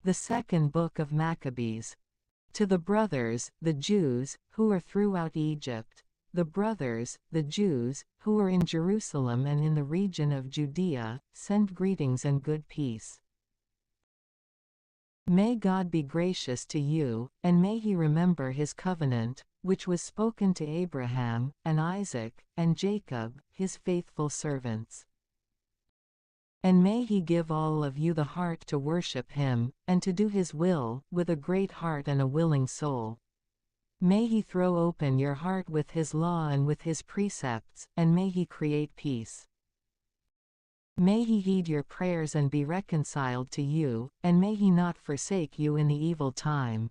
The second book of Maccabees. To the brothers, the Jews, who are throughout Egypt, the brothers, the Jews, who are in Jerusalem and in the region of Judea, send greetings and good peace. May God be gracious to you, and may he remember his covenant, which was spoken to Abraham, and Isaac, and Jacob, his faithful servants. And may he give all of you the heart to worship him, and to do his will, with a great heart and a willing soul. May he throw open your heart with his law and with his precepts, and may he create peace. May he heed your prayers and be reconciled to you, and may he not forsake you in the evil time.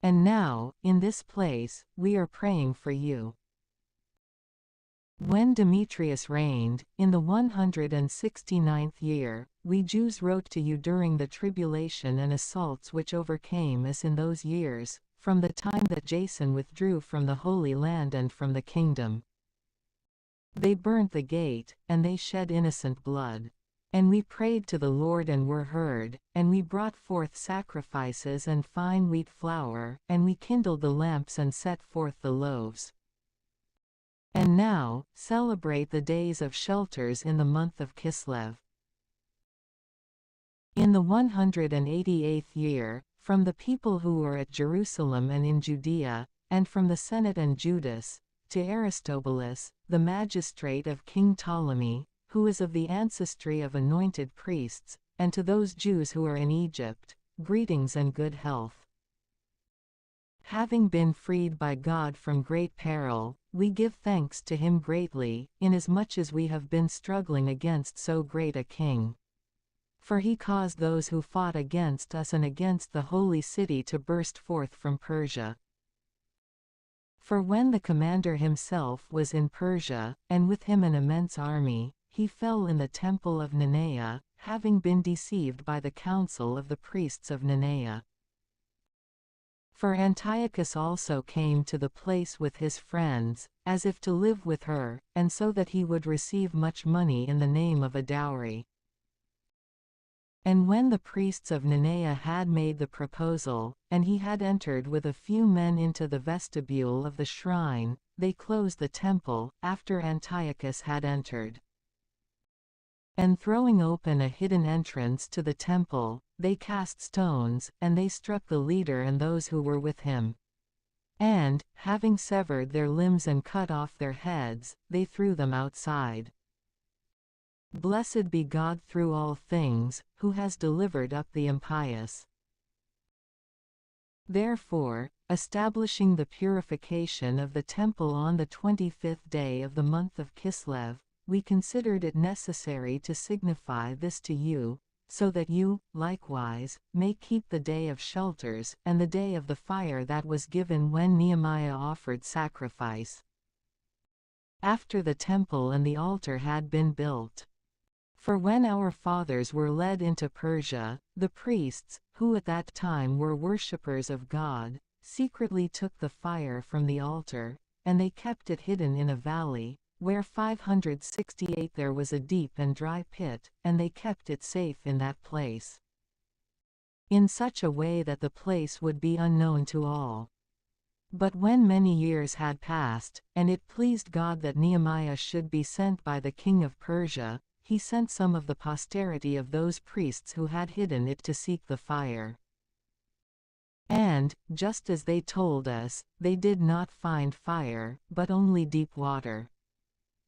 And now, in this place, we are praying for you. When Demetrius reigned, in the 169th year, we Jews wrote to you during the tribulation and assaults which overcame us in those years, from the time that Jason withdrew from the Holy Land and from the kingdom. They burnt the gate, and they shed innocent blood. And we prayed to the Lord and were heard, and we brought forth sacrifices and fine wheat flour, and we kindled the lamps and set forth the loaves. And now, celebrate the days of shelters in the month of Kislev. In the 188th year, from the people who were at Jerusalem and in Judea, and from the Senate and Judas, to Aristobulus, the magistrate of King Ptolemy, who is of the ancestry of anointed priests, and to those Jews who are in Egypt, greetings and good health. Having been freed by God from great peril, we give thanks to him greatly, inasmuch as we have been struggling against so great a king. For he caused those who fought against us and against the holy city to burst forth from Persia. For when the commander himself was in Persia, and with him an immense army, he fell in the temple of Nineveh, having been deceived by the council of the priests of Nineveh. For Antiochus also came to the place with his friends, as if to live with her, and so that he would receive much money in the name of a dowry. And when the priests of Nineveh had made the proposal, and he had entered with a few men into the vestibule of the shrine, they closed the temple, after Antiochus had entered. And throwing open a hidden entrance to the temple, they cast stones, and they struck the leader and those who were with him. And, having severed their limbs and cut off their heads, they threw them outside. Blessed be God through all things, who has delivered up the impious. Therefore, establishing the purification of the temple on the 25th day of the month of Kislev, we considered it necessary to signify this to you, so that you, likewise, may keep the day of shelters, and the day of the fire that was given when Nehemiah offered sacrifice, after the temple and the altar had been built. For when our fathers were led into Persia, the priests, who at that time were worshippers of God, secretly took the fire from the altar, and they kept it hidden in a valley, where 568 there was a deep and dry pit, and they kept it safe in that place, in such a way that the place would be unknown to all. But when many years had passed, and it pleased God that Nehemiah should be sent by the king of Persia, he sent some of the posterity of those priests who had hidden it to seek the fire. And, just as they told us, they did not find fire, but only deep water.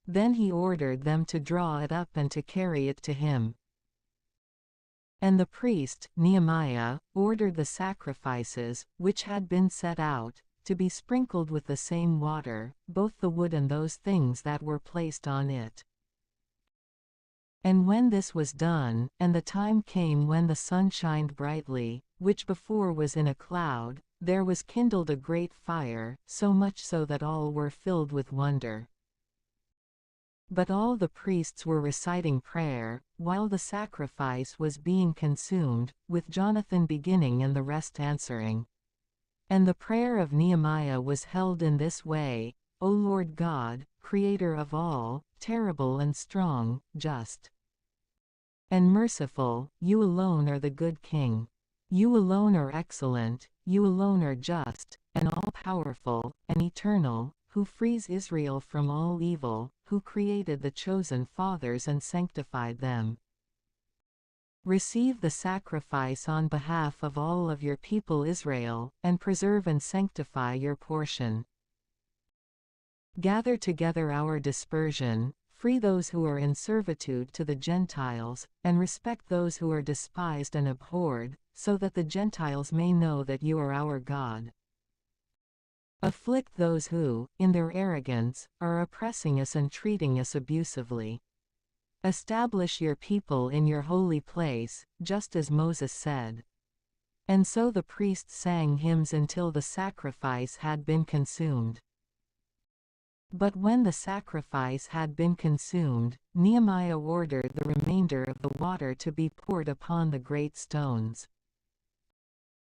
Then he ordered them to draw it up and to carry it to him. And the priest, Nehemiah, ordered the sacrifices, which had been set out, to be sprinkled with the same water, both the wood and those things that were placed on it. And when this was done, and the time came when the sun shined brightly, which before was in a cloud, there was kindled a great fire, so much so that all were filled with wonder. But all the priests were reciting prayer, while the sacrifice was being consumed, with Jonathan beginning and the rest answering. And the prayer of Nehemiah was held in this way: O Lord God, Creator of all, terrible and strong, just and merciful, you alone are the good King. You alone are excellent, you alone are just, and all-powerful, and eternal, who frees Israel from all evil, who created the chosen fathers and sanctified them. Receive the sacrifice on behalf of all of your people Israel, and preserve and sanctify your portion. Gather together our dispersion, free those who are in servitude to the Gentiles, and respect those who are despised and abhorred, so that the Gentiles may know that you are our God. Afflict those who, in their arrogance, are oppressing us and treating us abusively. Establish your people in your holy place, just as Moses said. And so the priests sang hymns until the sacrifice had been consumed. But when the sacrifice had been consumed, Nehemiah ordered the remainder of the water to be poured upon the great stones.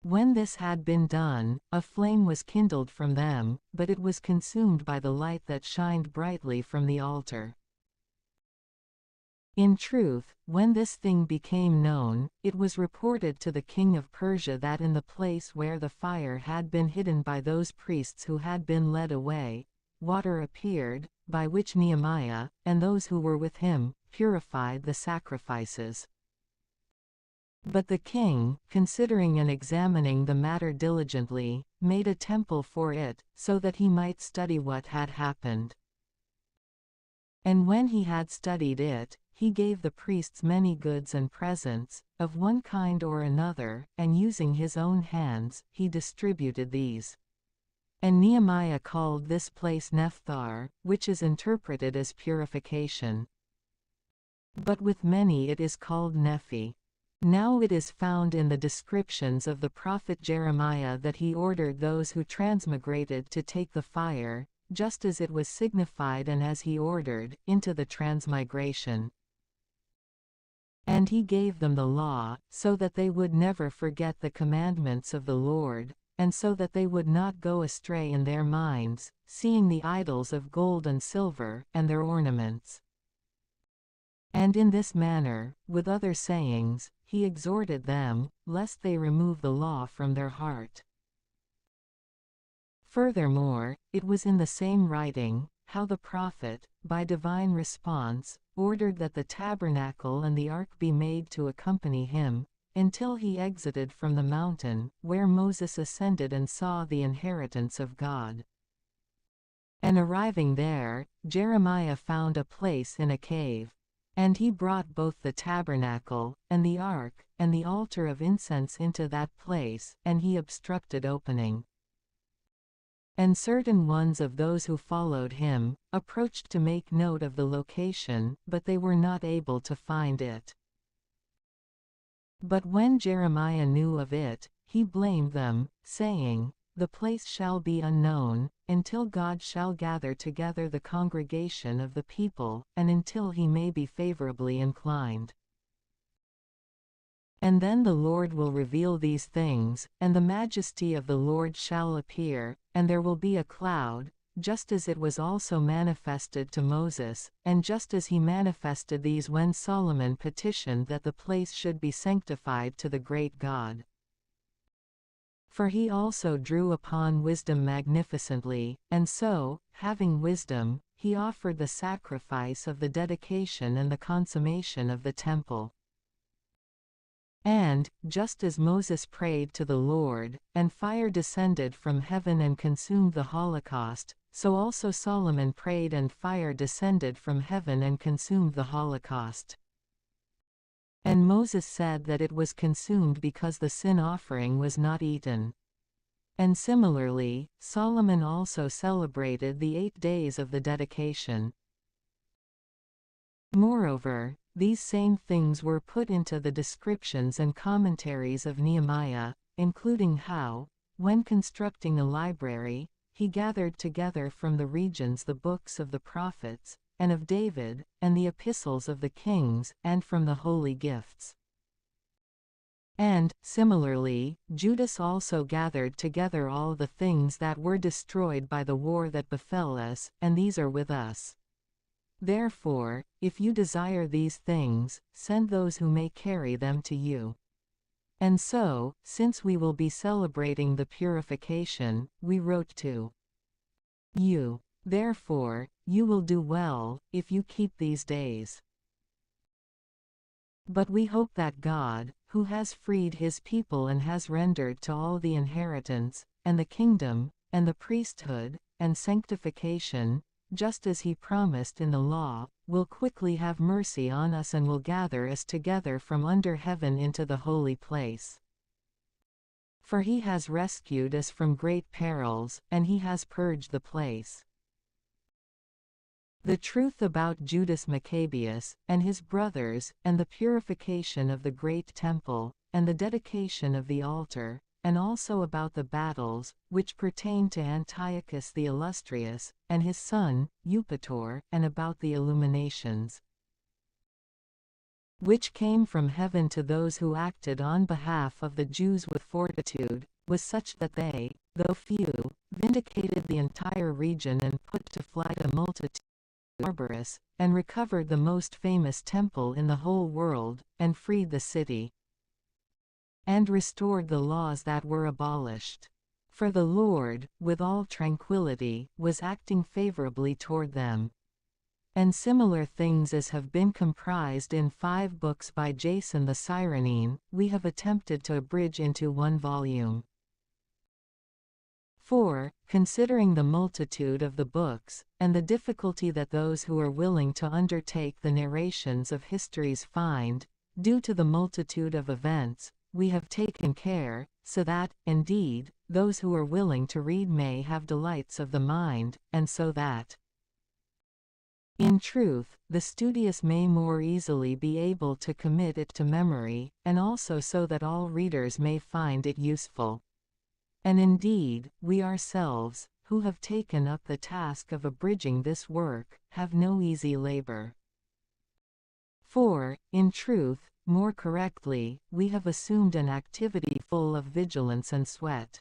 When this had been done, a flame was kindled from them, but it was consumed by the light that shined brightly from the altar. In truth, when this thing became known, it was reported to the king of Persia that in the place where the fire had been hidden by those priests who had been led away, water appeared, by which Nehemiah, and those who were with him, purified the sacrifices. But the king, considering and examining the matter diligently, made a temple for it, so that he might study what had happened. And when he had studied it, he gave the priests many goods and presents, of one kind or another, and using his own hands, he distributed these. And Nehemiah called this place Nephthar, which is interpreted as purification. But with many it is called Nephi. Now it is found in the descriptions of the prophet Jeremiah that he ordered those who transmigrated to take the fire, just as it was signified and as he ordered, into the transmigration. And he gave them the law, so that they would never forget the commandments of the Lord, and so that they would not go astray in their minds, seeing the idols of gold and silver, and their ornaments. And in this manner, with other sayings, he exhorted them, lest they remove the law from their heart. Furthermore, it was in the same writing, how the prophet, by divine response, ordered that the tabernacle and the ark be made to accompany him, until he exited from the mountain, where Moses ascended and saw the inheritance of God. And arriving there, Jeremiah found a place in a cave. And he brought both the tabernacle, and the ark, and the altar of incense into that place, and he obstructed opening. And certain ones of those who followed him, approached to make note of the location, but they were not able to find it. But when Jeremiah knew of it, he blamed them, saying, "The place shall be unknown, until God shall gather together the congregation of the people, and until he may be favorably inclined. And then the Lord will reveal these things, and the majesty of the Lord shall appear, and there will be a cloud, just as it was also manifested to Moses, and just as he manifested these when Solomon petitioned that the place should be sanctified to the great God. For he also drew upon wisdom magnificently, and so, having wisdom, he offered the sacrifice of the dedication and the consummation of the temple. And, just as Moses prayed to the Lord, and fire descended from heaven and consumed the holocaust, so also Solomon prayed and fire descended from heaven and consumed the holocaust. And Moses said that it was consumed because the sin offering was not eaten. And similarly, Solomon also celebrated the 8 days of the dedication. Moreover, these same things were put into the descriptions and commentaries of Nehemiah, including how, when constructing a library, he gathered together from the regions the books of the prophets, and of David, and the epistles of the kings, and from the holy gifts. And, similarly, Judas also gathered together all the things that were destroyed by the war that befell us, and these are with us. Therefore, if you desire these things, send those who may carry them to you. And so, since we will be celebrating the purification, we wrote to you. Therefore, you will do well, if you keep these days. But we hope that God, who has freed his people and has rendered to all the inheritance, and the kingdom, and the priesthood, and sanctification, just as he promised in the law, will quickly have mercy on us and will gather us together from under heaven into the holy place. For he has rescued us from great perils, and he has purged the place. The truth about Judas Maccabeus, and his brothers, and the purification of the great temple, and the dedication of the altar, and also about the battles, which pertain to Antiochus the Illustrious, and his son, Eupator, and about the illuminations, which came from heaven to those who acted on behalf of the Jews with fortitude, was such that they, though few, vindicated the entire region and put to flight a multitude barbarous, and recovered the most famous temple in the whole world, and freed the city, and restored the laws that were abolished. For the Lord, with all tranquility, was acting favorably toward them. And similar things as have been comprised in 5 books by Jason the Cyrenene, we have attempted to abridge into 1 volume. For, considering the multitude of the books, and the difficulty that those who are willing to undertake the narrations of histories find, due to the multitude of events, we have taken care, so that, indeed, those who are willing to read may have delights of the mind, and so that, in truth, the studious may more easily be able to commit it to memory, and also so that all readers may find it useful. And indeed, we ourselves, who have taken up the task of abridging this work, have no easy labor. For, in truth, more correctly, we have assumed an activity full of vigilance and sweat.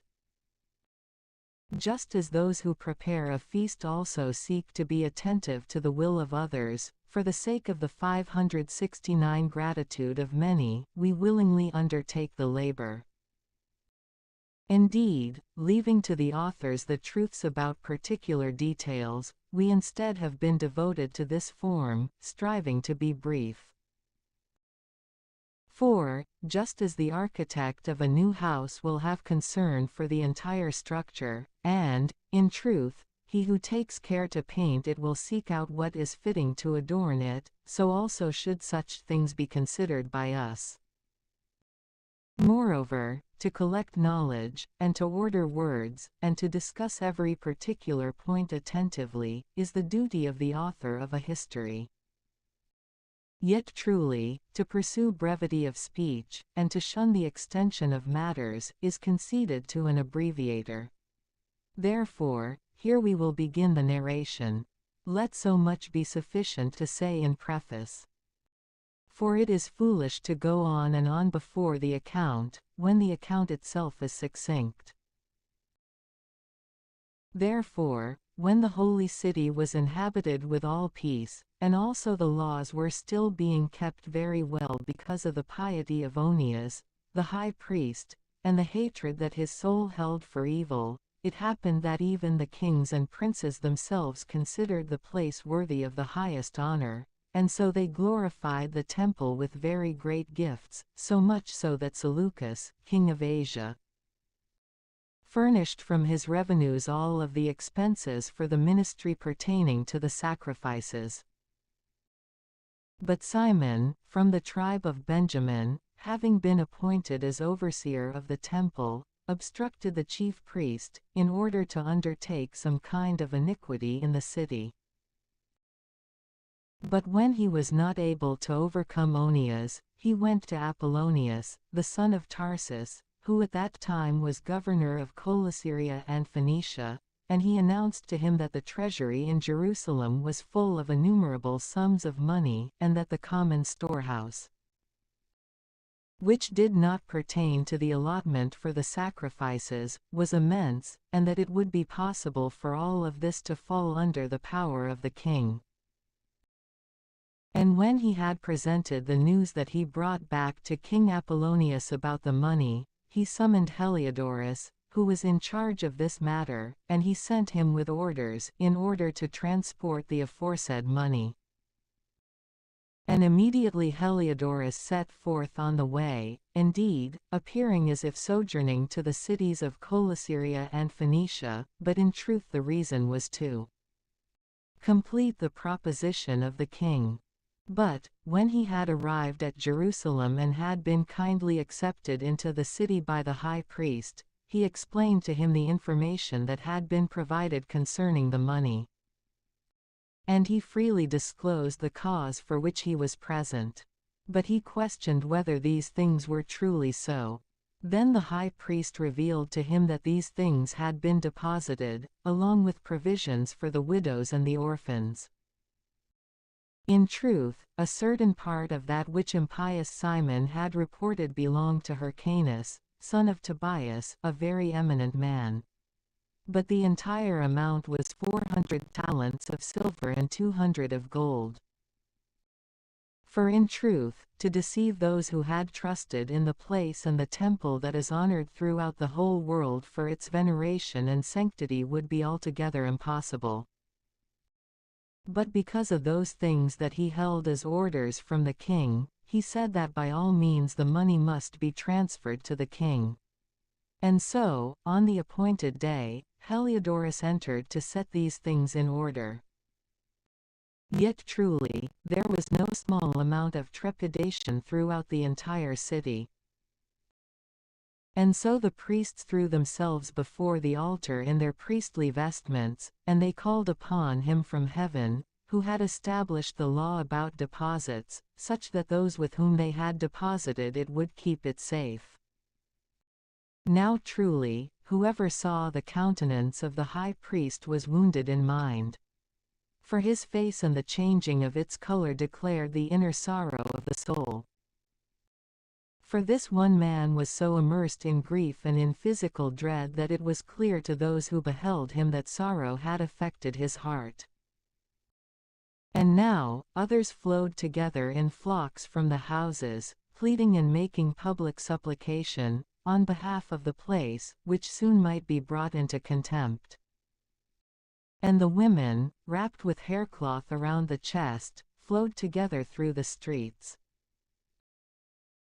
Just as those who prepare a feast also seek to be attentive to the will of others, for the sake of the 569 gratitude of many, we willingly undertake the labor. Indeed, leaving to the authors the truths about particular details, we instead have been devoted to this form, striving to be brief. For, just as the architect of a new house will have concern for the entire structure, and, in truth, he who takes care to paint it will seek out what is fitting to adorn it, so also should such things be considered by us. Moreover, to collect knowledge, and to order words, and to discuss every particular point attentively, is the duty of the author of a history. Yet truly, to pursue brevity of speech, and to shun the extension of matters, is conceded to an abbreviator. Therefore, here we will begin the narration. Let so much be sufficient to say in preface. For it is foolish to go on and on before the account, when the account itself is succinct. Therefore, when the holy city was inhabited with all peace, and also the laws were still being kept very well because of the piety of Onias, the high priest, and the hatred that his soul held for evil, it happened that even the kings and princes themselves considered the place worthy of the highest honor, and so they glorified the temple with very great gifts, so much so that Seleucus, king of Asia, furnished from his revenues all of the expenses for the ministry pertaining to the sacrifices. But Simon, from the tribe of Benjamin, having been appointed as overseer of the temple, obstructed the chief priest, in order to undertake some kind of iniquity in the city. But when he was not able to overcome Onias, he went to Apollonius, the son of Tarsus, who at that time was governor of Coelesyria and Phoenicia, and he announced to him that the treasury in Jerusalem was full of innumerable sums of money, and that the common storehouse, which did not pertain to the allotment for the sacrifices, was immense, and that it would be possible for all of this to fall under the power of the king. And when he had presented the news that he brought back to King Apollonius about the money, he summoned Heliodorus, who was in charge of this matter, and he sent him with orders in order to transport the aforesaid money. And immediately Heliodorus set forth on the way, indeed, appearing as if sojourning to the cities of Coelesyria and Phoenicia, but in truth the reason was to complete the proposition of the king. But, when he had arrived at Jerusalem and had been kindly accepted into the city by the high priest, he explained to him the information that had been provided concerning the money. And he freely disclosed the cause for which he was present. But he questioned whether these things were truly so. Then the high priest revealed to him that these things had been deposited, along with provisions for the widows and the orphans. In truth, a certain part of that which impious Simon had reported belonged to Hyrcanus, son of Tobias, a very eminent man. But the entire amount was 400 talents of silver and 200 of gold. For in truth, to deceive those who had trusted in the place and the temple that is honored throughout the whole world for its veneration and sanctity would be altogether impossible. But because of those things that he held as orders from the king, he said that by all means the money must be transferred to the king. And so, on the appointed day, Heliodorus entered to set these things in order. Yet truly, there was no small amount of trepidation throughout the entire city. And so the priests threw themselves before the altar in their priestly vestments, and they called upon him from heaven, who had established the law about deposits, such that those with whom they had deposited it would keep it safe. Now truly, whoever saw the countenance of the high priest was wounded in mind. For his face and the changing of its color declared the inner sorrow of the soul. For this one man was so immersed in grief and in physical dread that it was clear to those who beheld him that sorrow had affected his heart. And now, others flowed together in flocks from the houses, pleading and making public supplication, on behalf of the place, which soon might be brought into contempt. And the women, wrapped with haircloth around the chest, flowed together through the streets.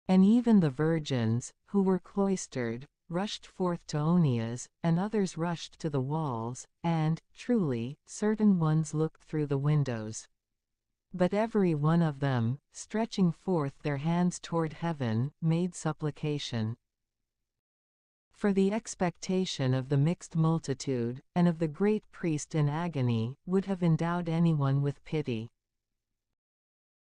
And even the virgins, who were cloistered, rushed forth to Onias, and others rushed to the walls, and, truly, certain ones looked through the windows. But every one of them, stretching forth their hands toward heaven, made supplication. For the expectation of the mixed multitude, and of the great priest in agony, would have endowed anyone with pity.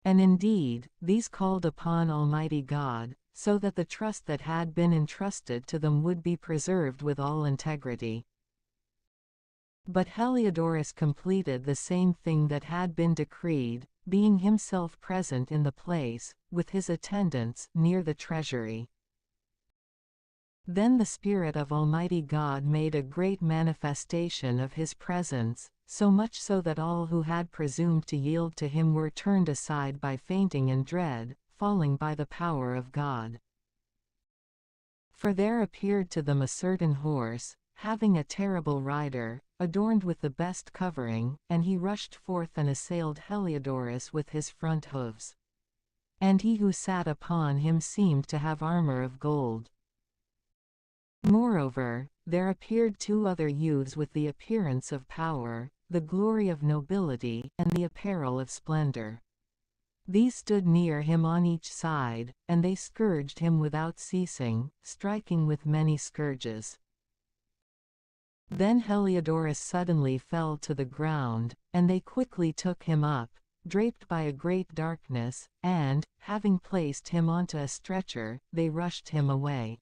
And indeed, these called upon Almighty God, so that the trust that had been entrusted to them would be preserved with all integrity. But Heliodorus completed the same thing that had been decreed, being himself present in the place, with his attendants, near the treasury. Then the Spirit of Almighty God made a great manifestation of his presence, so much so that all who had presumed to yield to him were turned aside by fainting and dread, falling by the power of God. For there appeared to them a certain horse, having a terrible rider, adorned with the best covering, and he rushed forth and assailed Heliodorus with his front hoofs. And he who sat upon him seemed to have armor of gold. Moreover, there appeared 2 other youths with the appearance of power, the glory of nobility, and the apparel of splendor. These stood near him on each side, and they scourged him without ceasing, striking with many scourges. Then Heliodorus suddenly fell to the ground, and they quickly took him up, draped by a great darkness, and, having placed him onto a stretcher, they rushed him away.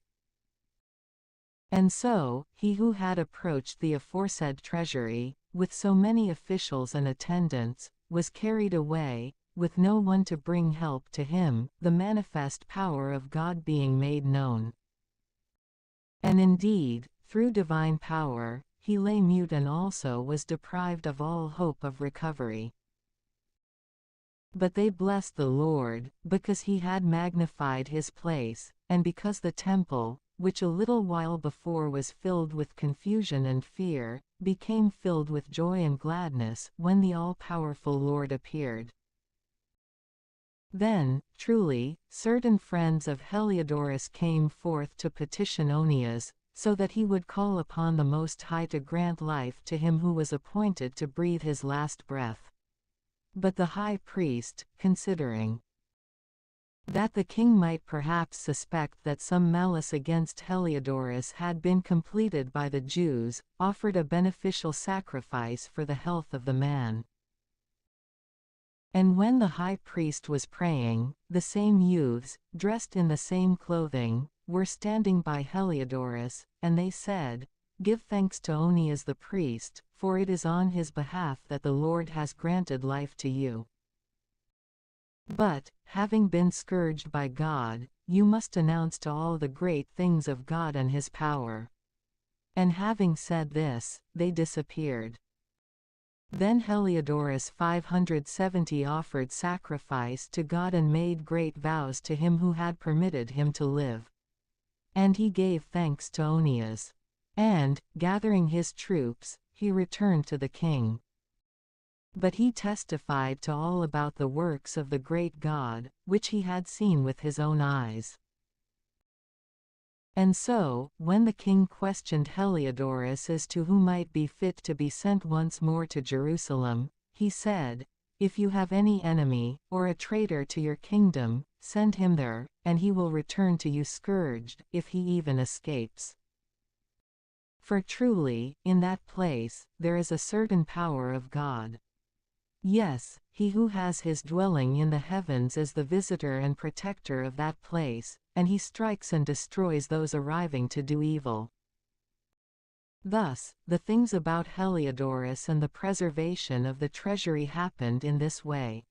And so, he who had approached the aforesaid treasury, with so many officials and attendants, was carried away, with no one to bring help to him, the manifest power of God being made known. And indeed, through divine power, he lay mute and also was deprived of all hope of recovery. But they blessed the Lord, because he had magnified his place, and because the temple, which a little while before was filled with confusion and fear, became filled with joy and gladness when the all-powerful Lord appeared. Then, truly, certain friends of Heliodorus came forth to petition Onias, so that he would call upon the Most High to grant life to him who was appointed to breathe his last breath. But the high priest, considering that the king might perhaps suspect that some malice against Heliodorus had been completed by the Jews, offered a beneficial sacrifice for the health of the man. And when the high priest was praying, the same youths, dressed in the same clothing, were standing by Heliodorus, and they said, "Give thanks to Onias the priest, for it is on his behalf that the Lord has granted life to you. But, having been scourged by God, you must announce to all the great things of God and his power." And having said this, they disappeared. Then Heliodorus 570 offered sacrifice to God and made great vows to him who had permitted him to live. And he gave thanks to Onias. And, gathering his troops, he returned to the king. But he testified to all about the works of the great God, which he had seen with his own eyes. And so, when the king questioned Heliodorus as to who might be fit to be sent once more to Jerusalem, he said, "If you have any enemy, or a traitor to your kingdom, send him there, and he will return to you scourged, if he even escapes. For truly, in that place, there is a certain power of God. Yes, he who has his dwelling in the heavens is the visitor and protector of that place, and he strikes and destroys those arriving to do evil." Thus, the things about Heliodorus and the preservation of the treasury happened in this way.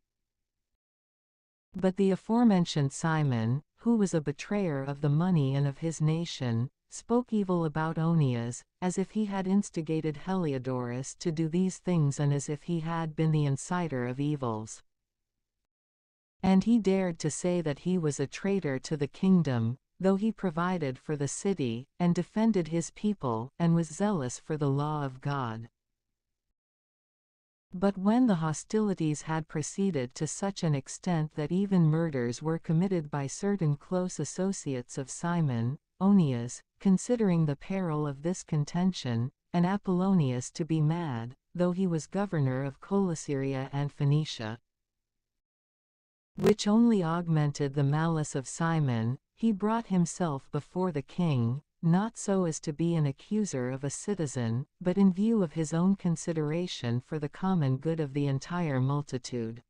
But the aforementioned Simon, who was a betrayer of the money and of his nation, spoke evil about Onias, as if he had instigated Heliodorus to do these things and as if he had been the inciter of evils. And he dared to say that he was a traitor to the kingdom, though he provided for the city, and defended his people, and was zealous for the law of God. But when the hostilities had proceeded to such an extent that even murders were committed by certain close associates of Simon, Onias, considering the peril of this contention, and Apollonius to be mad, though he was governor of Coelesyria and Phoenicia, which only augmented the malice of Simon, he brought himself before the king, not so as to be an accuser of a citizen, but in view of his own consideration for the common good of the entire multitude.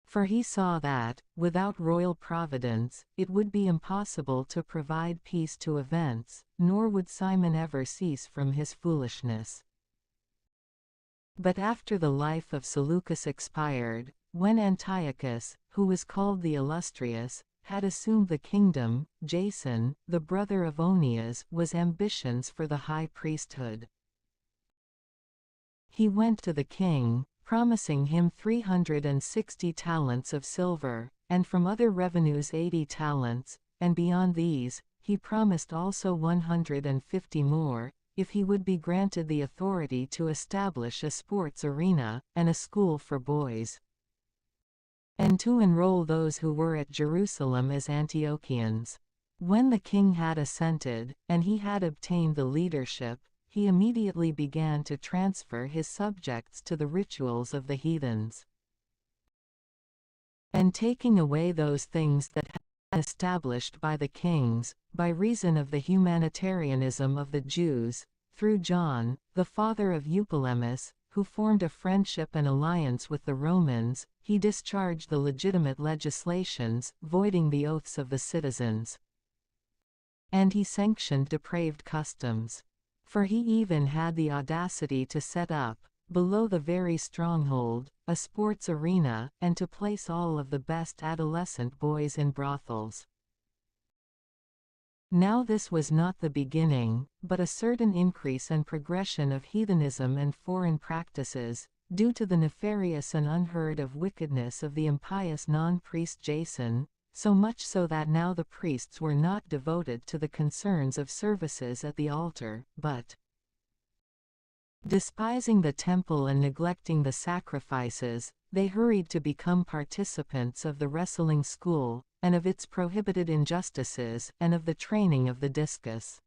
For he saw that, without royal providence, it would be impossible to provide peace to events, nor would Simon ever cease from his foolishness. But after the life of Seleucus expired, when Antiochus, who was called the Illustrious, had assumed the kingdom, Jason, the brother of Onias, was ambitious for the high priesthood. He went to the king, promising him 360 talents of silver, and from other revenues 80 talents, and beyond these, he promised also 150 more, if he would be granted the authority to establish a sports arena, and a school for boys, and to enroll those who were at Jerusalem as Antiochians. When the king had assented, and he had obtained the leadership, he immediately began to transfer his subjects to the rituals of the heathens, and taking away those things that had been established by the kings, by reason of the humanitarianism of the Jews, through John, the father of Eupolemus, who formed a friendship and alliance with the Romans, he discharged the legitimate legislations, voiding the oaths of the citizens. And he sanctioned depraved customs. For he even had the audacity to set up, below the very stronghold, a sports arena, and to place all of the best adolescent boys in brothels. Now this was not the beginning, but a certain increase and progression of heathenism and foreign practices, due to the nefarious and unheard of wickedness of the impious non-priest Jason, so much so that now the priests were not devoted to the concerns of services at the altar, but despising the temple and neglecting the sacrifices, they hurried to become participants of the wrestling school, and of its prohibited injustices, and of the training of the discus.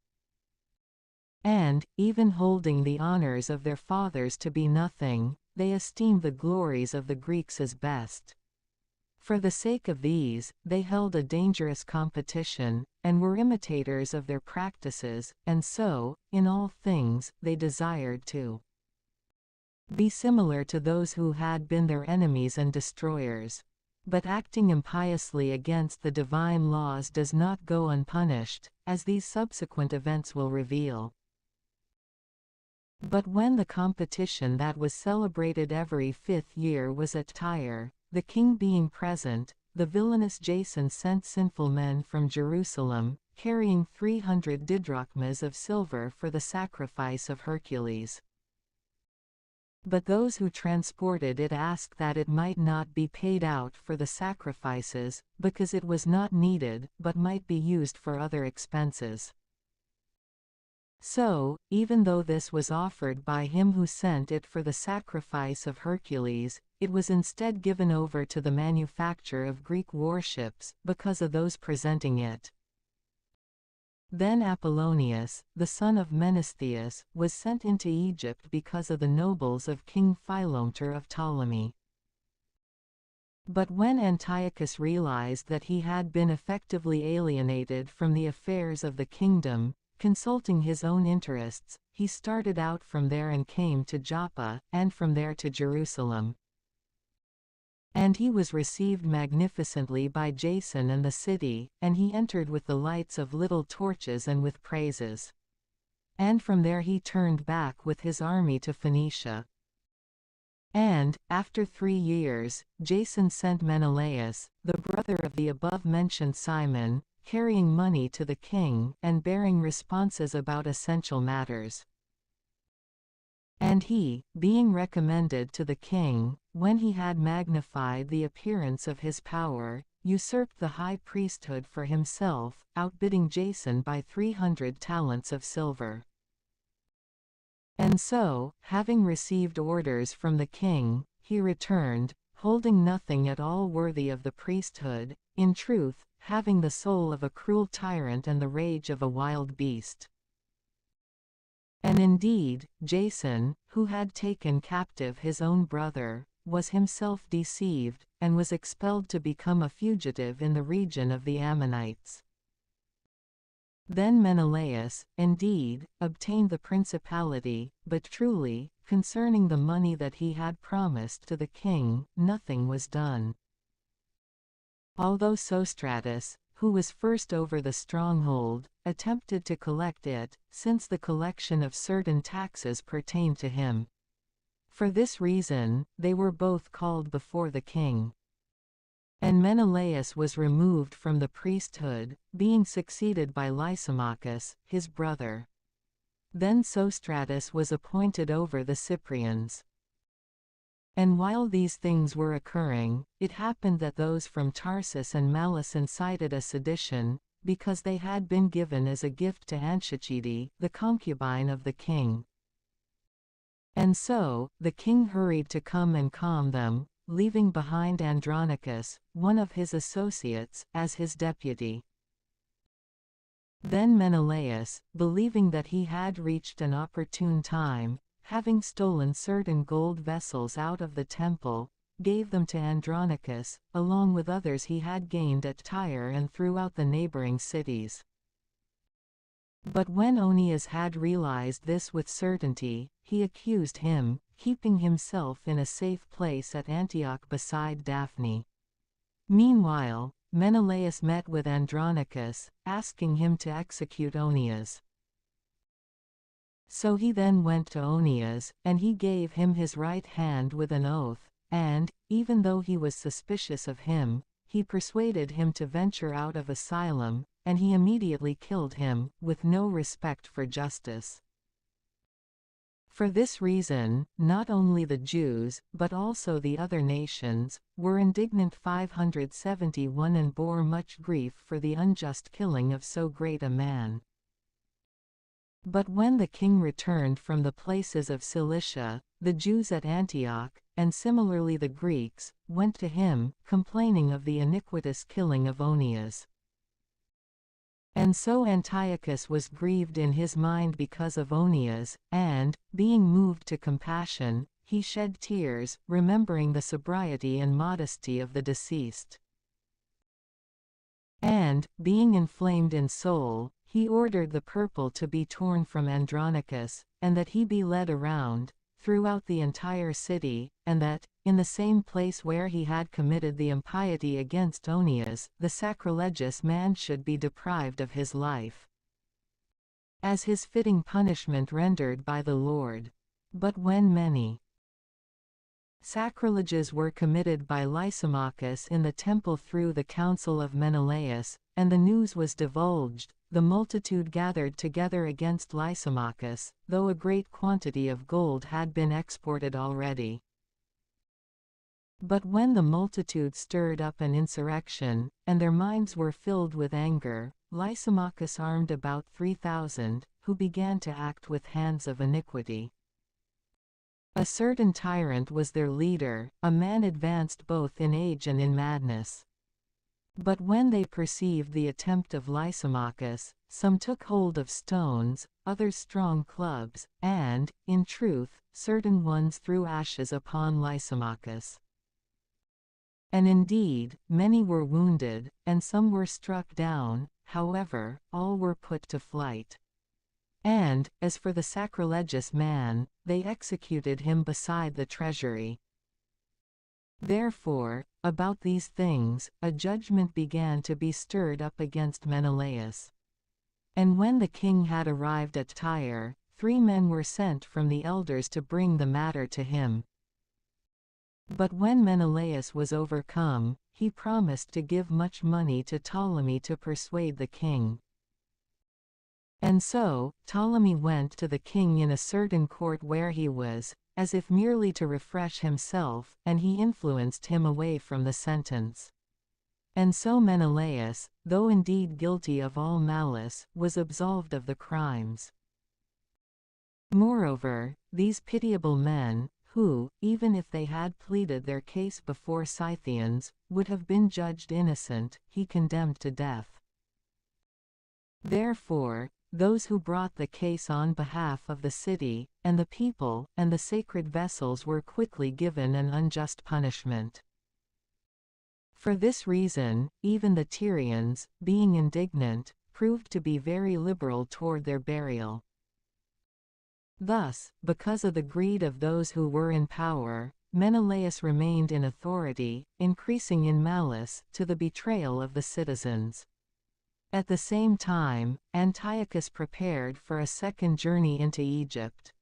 And, even holding the honors of their fathers to be nothing, they esteemed the glories of the Greeks as best. For the sake of these, they held a dangerous competition, and were imitators of their practices, and so, in all things, they desired to be similar to those who had been their enemies and destroyers. But acting impiously against the divine laws does not go unpunished, as these subsequent events will reveal. But when the competition that was celebrated every 5th year was at Tyre, the king being present, the villainous Jason sent sinful men from Jerusalem, carrying 300 didrachmas of silver for the sacrifice of Hercules. But those who transported it asked that it might not be paid out for the sacrifices, because it was not needed, but might be used for other expenses. So, even though this was offered by him who sent it for the sacrifice of Hercules, it was instead given over to the manufacture of Greek warships, because of those presenting it. Then Apollonius, the son of Menestheus, was sent into Egypt because of the nobles of King Philometor of Ptolemy. But when Antiochus realized that he had been effectively alienated from the affairs of the kingdom, consulting his own interests, he started out from there and came to Joppa, and from there to Jerusalem. And he was received magnificently by Jason and the city, and he entered with the lights of little torches and with praises. And from there he turned back with his army to Phoenicia. And, after 3 years, Jason sent Menelaus, the brother of the above-mentioned Simon, carrying money to the king, and bearing responses about essential matters. And he, being recommended to the king, when he had magnified the appearance of his power, usurped the high priesthood for himself, outbidding Jason by 300 talents of silver. And so, having received orders from the king, he returned, holding nothing at all worthy of the priesthood, in truth, having the soul of a cruel tyrant and the rage of a wild beast. And indeed, Jason, who had taken captive his own brother, was himself deceived, and was expelled to become a fugitive in the region of the Ammonites. Then Menelaus, indeed, obtained the principality, but truly, concerning the money that he had promised to the king, nothing was done. Although Sostratus, who was first over the stronghold, attempted to collect it, since the collection of certain taxes pertained to him. For this reason, they were both called before the king. And Menelaus was removed from the priesthood, being succeeded by Lysimachus, his brother. Then Sostratus was appointed over the Cyprians. And while these things were occurring, it happened that those from Tarsus and Malus incited a sedition, because they had been given as a gift to Antichete, the concubine of the king. And so, the king hurried to come and calm them, leaving behind Andronicus, one of his associates, as his deputy. Then Menelaus, believing that he had reached an opportune time, having stolen certain gold vessels out of the temple, gave them to Andronicus, along with others he had gained at Tyre and throughout the neighboring cities. But when Onias had realized this with certainty, he accused him, keeping himself in a safe place at Antioch beside Daphne. Meanwhile, Menelaus met with Andronicus, asking him to execute Onias. So he then went to Onias, and he gave him his right hand with an oath, and, even though he was suspicious of him, he persuaded him to venture out of asylum, and he immediately killed him, with no respect for justice. For this reason, not only the Jews, but also the other nations, were indignant 571 and bore much grief for the unjust killing of so great a man. But when the king returned from the places of Cilicia, the Jews at Antioch, and similarly the Greeks, went to him, complaining of the iniquitous killing of Onias. And so Antiochus was grieved in his mind because of Onias, and, being moved to compassion, he shed tears, remembering the sobriety and modesty of the deceased. And, being inflamed in soul, he ordered the purple to be torn from Andronicus, and that he be led around, throughout the entire city, and that, in the same place where he had committed the impiety against Onias, the sacrilegious man should be deprived of his life, as his fitting punishment rendered by the Lord. But when many sacrileges were committed by Lysimachus in the temple through the counsel of Menelaus, and the news was divulged, the multitude gathered together against Lysimachus, though a great quantity of gold had been exported already. But when the multitude stirred up an insurrection, and their minds were filled with anger, Lysimachus armed about 3,000, who began to act with hands of iniquity. A certain tyrant was their leader, a man advanced both in age and in madness. But when they perceived the attempt of Lysimachus, some took hold of stones, others strong clubs, and, in truth, certain ones threw ashes upon Lysimachus. And indeed, many were wounded, and some were struck down, however, all were put to flight. And, as for the sacrilegious man, they executed him beside the treasury. Therefore, about these things, a judgment began to be stirred up against Menelaus. And when the king had arrived at Tyre, 3 men were sent from the elders to bring the matter to him. But when Menelaus was overcome, he promised to give much money to Ptolemy to persuade the king. And so, Ptolemy went to the king in a certain court where he was, as if merely to refresh himself, and he influenced him away from the sentence. And so Menelaus, though indeed guilty of all malice, was absolved of the crimes. Moreover, these pitiable men, who, even if they had pleaded their case before Scythians, would have been judged innocent, he condemned to death. Therefore, those who brought the case on behalf of the city, and the people, and the sacred vessels were quickly given an unjust punishment. For this reason, even the Tyrians, being indignant, proved to be very liberal toward their burial. Thus, because of the greed of those who were in power, Menelaus remained in authority, increasing in malice, to the betrayal of the citizens. At the same time, Antiochus prepared for a second journey into Egypt.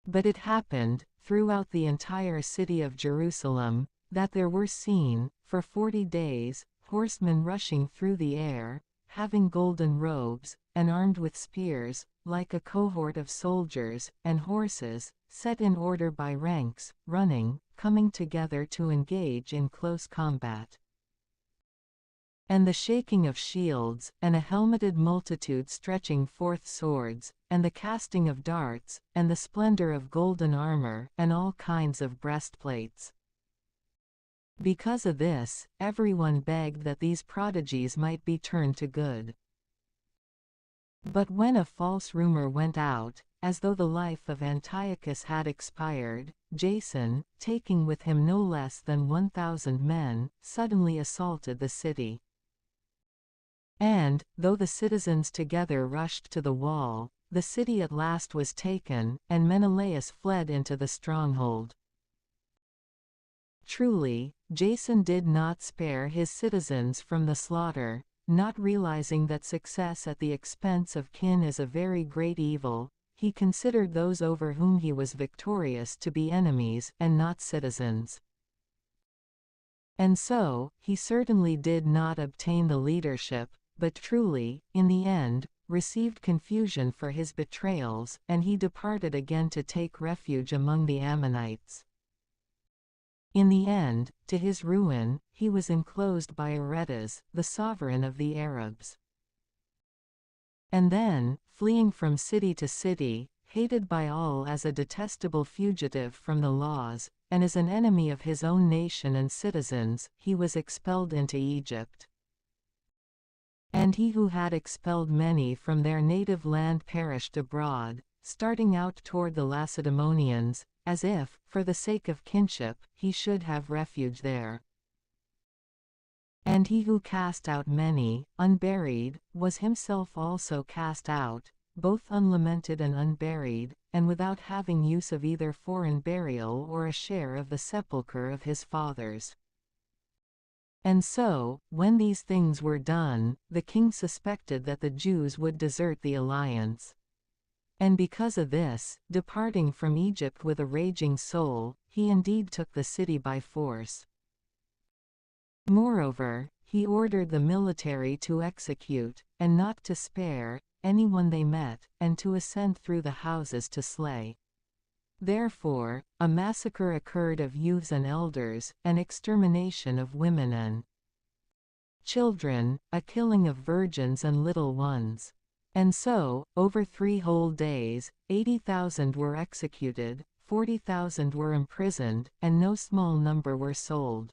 But it happened, throughout the entire city of Jerusalem, that there were seen, for 40 days, horsemen rushing through the air, having golden robes, and armed with spears, like a cohort of soldiers, and horses, set in order by ranks, running, coming together to engage in close combat. And the shaking of shields, and a helmeted multitude stretching forth swords, and the casting of darts, and the splendor of golden armor, and all kinds of breastplates. Because of this, everyone begged that these prodigies might be turned to good. But when a false rumor went out, as though the life of Antiochus had expired, Jason, taking with him no less than 1,000 men, suddenly assaulted the city. And, though the citizens together rushed to the wall, the city at last was taken, and Menelaus fled into the stronghold. Truly, Jason did not spare his citizens from the slaughter, not realizing that success at the expense of kin is a very great evil. He considered those over whom he was victorious to be enemies, and not citizens. And so, he certainly did not obtain the leadership, but truly, in the end, received confusion for his betrayals, and he departed again to take refuge among the Ammonites. In the end, to his ruin, he was enclosed by Aretas, the sovereign of the Arabs. And then, fleeing from city to city, hated by all as a detestable fugitive from the laws, and as an enemy of his own nation and citizens, he was expelled into Egypt. And he who had expelled many from their native land perished abroad, starting out toward the Lacedaemonians, as if, for the sake of kinship, he should have refuge there. And he who cast out many, unburied, was himself also cast out, both unlamented and unburied, and without having use of either foreign burial or a share of the sepulchre of his fathers. And so, when these things were done, the king suspected that the Jews would desert the alliance. And because of this, departing from Egypt with a raging soul, he indeed took the city by force. Moreover, he ordered the military to execute, and not to spare, anyone they met, and to ascend through the houses to slay. Therefore, a massacre occurred of youths and elders, an extermination of women and children, a killing of virgins and little ones. And so, over 3 whole days, 80,000 were executed, 40,000 were imprisoned, and no small number were sold.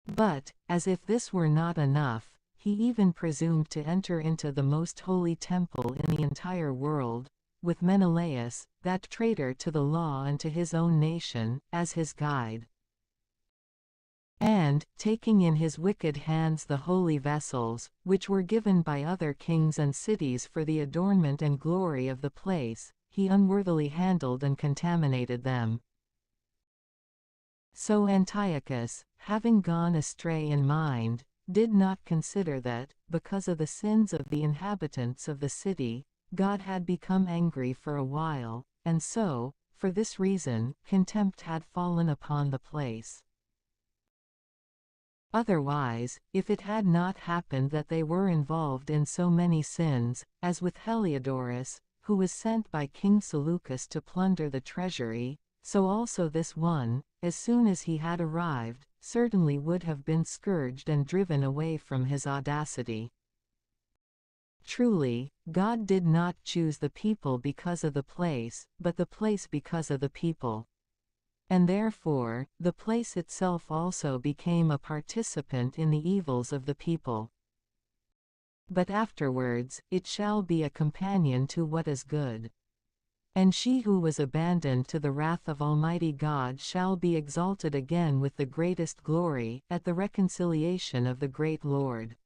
But, as if this were not enough, he even presumed to enter into the most holy temple in the entire world, with Menelaus, that traitor to the law and to his own nation, as his guide. And, taking in his wicked hands the holy vessels, which were given by other kings and cities for the adornment and glory of the place, he unworthily handled and contaminated them. So Antiochus, having gone astray in mind, did not consider that, because of the sins of the inhabitants of the city, God had become angry for a while, and so, for this reason, contempt had fallen upon the place. Otherwise, if it had not happened that they were involved in so many sins, as with Heliodorus, who was sent by King Seleucus to plunder the treasury, so also this one, as soon as he had arrived, certainly would have been scourged and driven away from his audacity. Truly, God did not choose the people because of the place, but the place because of the people. And therefore, the place itself also became a participant in the evils of the people. But afterwards, it shall be a companion to what is good. And she who was abandoned to the wrath of Almighty God shall be exalted again with the greatest glory, at the reconciliation of the great Lord.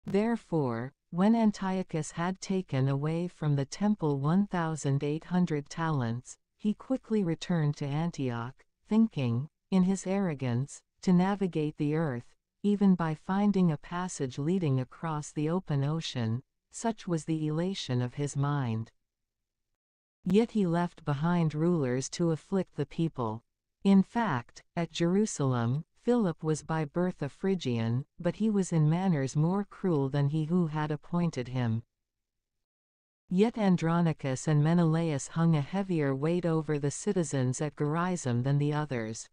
Therefore, when Antiochus had taken away from the temple 1,800 talents, he quickly returned to Antioch, thinking, in his arrogance, to navigate the earth, even by finding a passage leading across the open ocean, such was the elation of his mind. Yet he left behind rulers to afflict the people. In fact, at Jerusalem, Philip was by birth a Phrygian, but he was in manners more cruel than he who had appointed him. Yet Andronicus and Menelaus hung a heavier weight over the citizens at Gerizim than the others.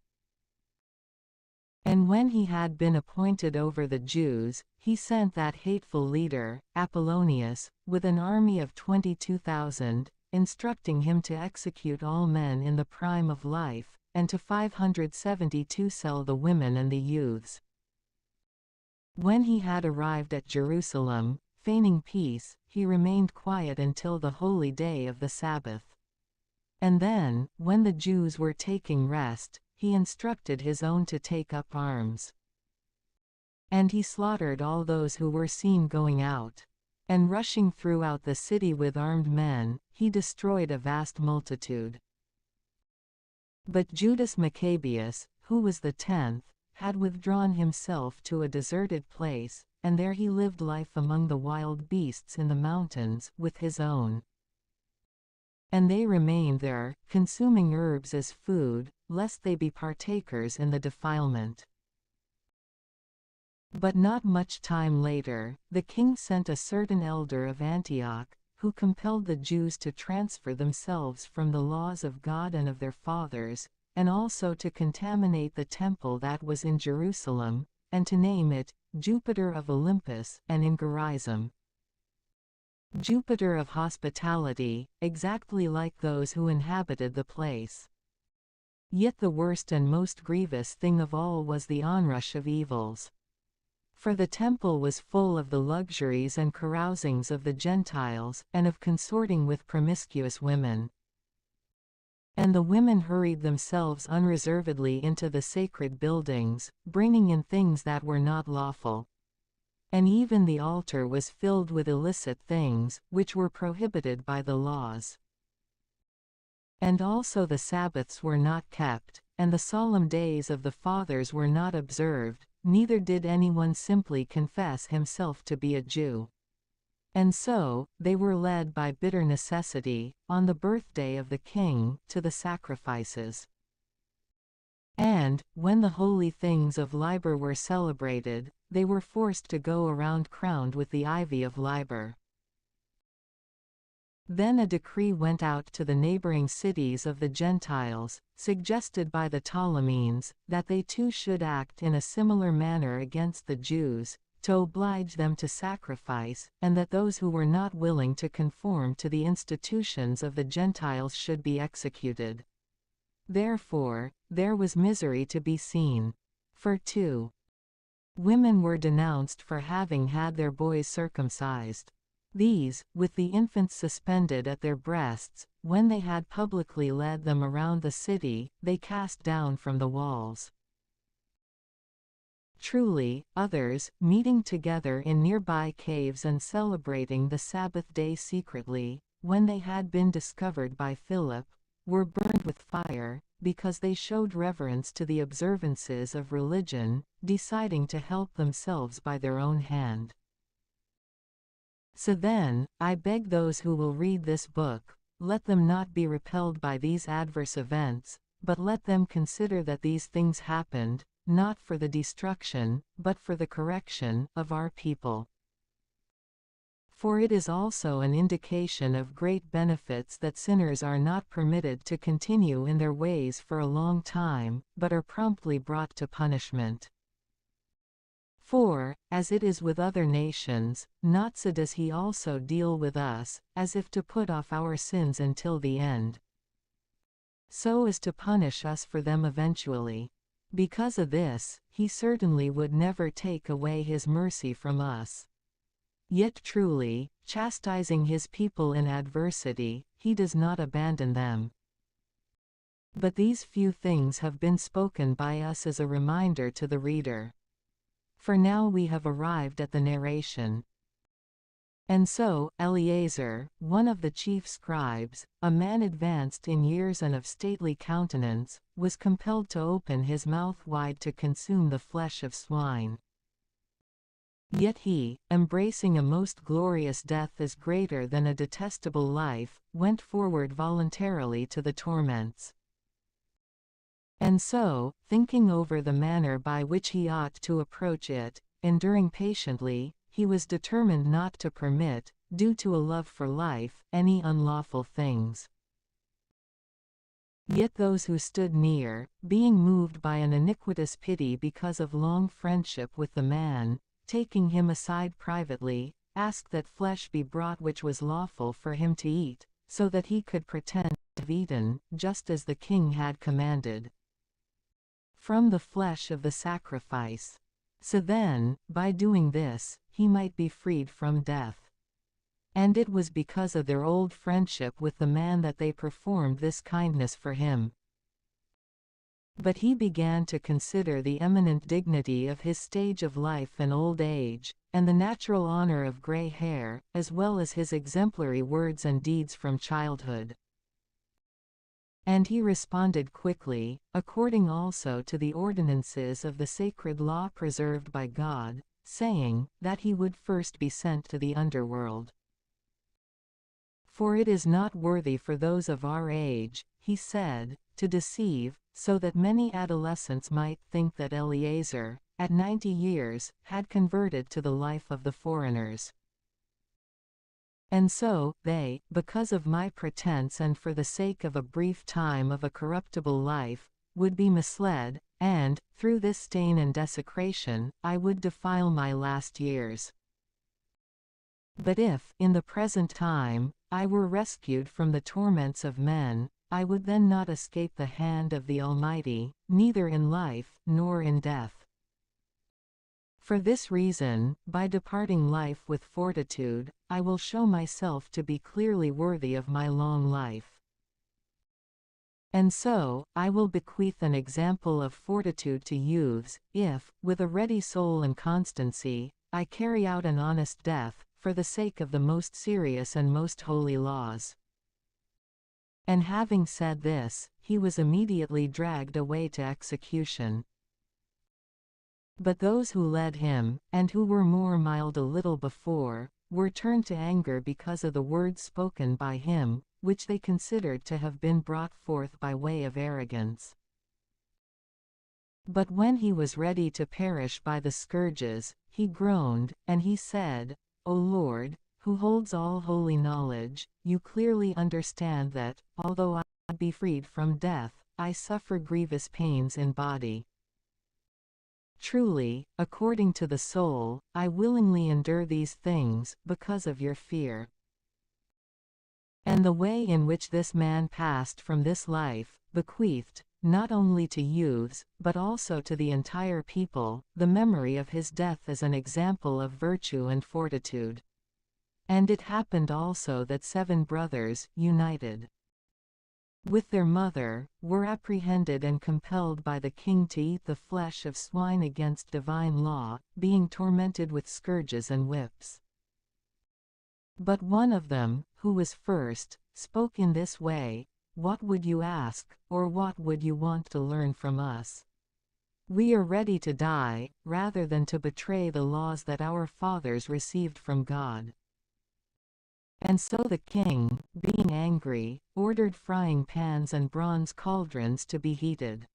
And when he had been appointed over the Jews, he sent that hateful leader, Apollonius, with an army of 22,000, instructing him to execute all men in the prime of life, and to 572 sell the women and the youths. When he had arrived at Jerusalem, feigning peace, he remained quiet until the holy day of the Sabbath. And then, when the Jews were taking rest, he instructed his own to take up arms. And he slaughtered all those who were seen going out. And rushing throughout the city with armed men, he destroyed a vast multitude. But Judas Maccabeus, who was the 10th, had withdrawn himself to a deserted place, and there he lived life among the wild beasts in the mountains, with his own. And they remained there, consuming herbs as food, lest they be partakers in the defilement. But not much time later, the king sent a certain elder of Antioch, who compelled the Jews to transfer themselves from the laws of God and of their fathers, and also to contaminate the temple that was in Jerusalem, and to name it Jupiter of Olympus, and in Gerizim, Jupiter of hospitality, exactly like those who inhabited the place. Yet the worst and most grievous thing of all was the onrush of evils. For the temple was full of the luxuries and carousings of the Gentiles, and of consorting with promiscuous women. And the women hurried themselves unreservedly into the sacred buildings, bringing in things that were not lawful. And even the altar was filled with illicit things, which were prohibited by the laws. And also the Sabbaths were not kept, and the solemn days of the fathers were not observed, neither did anyone simply confess himself to be a Jew. And so, they were led by bitter necessity, on the birthday of the king, to the sacrifices. And, when the holy things of Liber were celebrated, they were forced to go around crowned with the ivy of Liber. Then a decree went out to the neighboring cities of the Gentiles, suggested by the Ptolemies, that they too should act in a similar manner against the Jews, to oblige them to sacrifice, and that those who were not willing to conform to the institutions of the Gentiles should be executed. Therefore, there was misery to be seen. For 2 women were denounced for having had their boys circumcised. These, with the infants suspended at their breasts, when they had publicly led them around the city, they cast down from the walls. Truly, others, meeting together in nearby caves and celebrating the Sabbath day secretly, when they had been discovered by Philip, were burned with fire, because they showed reverence to the observances of religion, deciding to help themselves by their own hand. So then, I beg those who will read this book, let them not be repelled by these adverse events, but let them consider that these things happened, not for the destruction, but for the correction, of our people. For it is also an indication of great benefits that sinners are not permitted to continue in their ways for a long time, but are promptly brought to punishment. For, as it is with other nations, not so does he also deal with us, as if to put off our sins until the end, so as to punish us for them eventually. Because of this, he certainly would never take away his mercy from us. Yet truly, chastising his people in adversity, he does not abandon them. But these few things have been spoken by us as a reminder to the reader. For now we have arrived at the narration. And so, Eleazar, one of the chief scribes, a man advanced in years and of stately countenance, was compelled to open his mouth wide to consume the flesh of swine. Yet he, embracing a most glorious death as greater than a detestable life, went forward voluntarily to the torments. And so, thinking over the manner by which he ought to approach it, enduring patiently, he was determined not to permit, due to a love for life, any unlawful things. Yet those who stood near, being moved by an iniquitous pity because of long friendship with the man, taking him aside privately, asked that flesh be brought which was lawful for him to eat, so that he could pretend to have eaten, just as the king had commanded, from the flesh of the sacrifice. So then, by doing this, he might be freed from death. And it was because of their old friendship with the man that they performed this kindness for him. But he began to consider the eminent dignity of his stage of life and old age, and the natural honor of gray hair, as well as his exemplary words and deeds from childhood. And he responded quickly, according also to the ordinances of the sacred law preserved by God, saying, that he would first be sent to the underworld. For it is not worthy for those of our age, he said, to deceive, so that many adolescents might think that Eleazar, at 90 years, had converted to the life of the foreigners. And so, they, because of my pretense and for the sake of a brief time of a corruptible life, would be misled, and, through this stain and desecration, I would defile my last years. But if, in the present time, I were rescued from the torments of men, I would then not escape the hand of the Almighty, neither in life, nor in death. For this reason, by departing life with fortitude, I will show myself to be clearly worthy of my long life. And so, I will bequeath an example of fortitude to youths, if, with a ready soul and constancy, I carry out an honest death, for the sake of the most serious and most holy laws. And having said this, he was immediately dragged away to execution. But those who led him, and who were more mild a little before, were turned to anger because of the words spoken by him, which they considered to have been brought forth by way of arrogance. But when he was ready to perish by the scourges, he groaned, and he said, O Lord, who holds all holy knowledge, you clearly understand that, although I be freed from death, I suffer grievous pains in body. Truly, according to the soul, I willingly endure these things, because of your fear. And the way in which this man passed from this life, bequeathed, not only to youths, but also to the entire people, the memory of his death as an example of virtue and fortitude. And it happened also that 7 brothers, united with their mother, were apprehended and compelled by the king to eat the flesh of swine against divine law, being tormented with scourges and whips. But one of them, who was first, spoke in this way, What would you ask, or what would you want to learn from us? We are ready to die, rather than to betray the laws that our fathers received from God. And so the king, being angry, ordered frying pans and bronze cauldrons to be heated.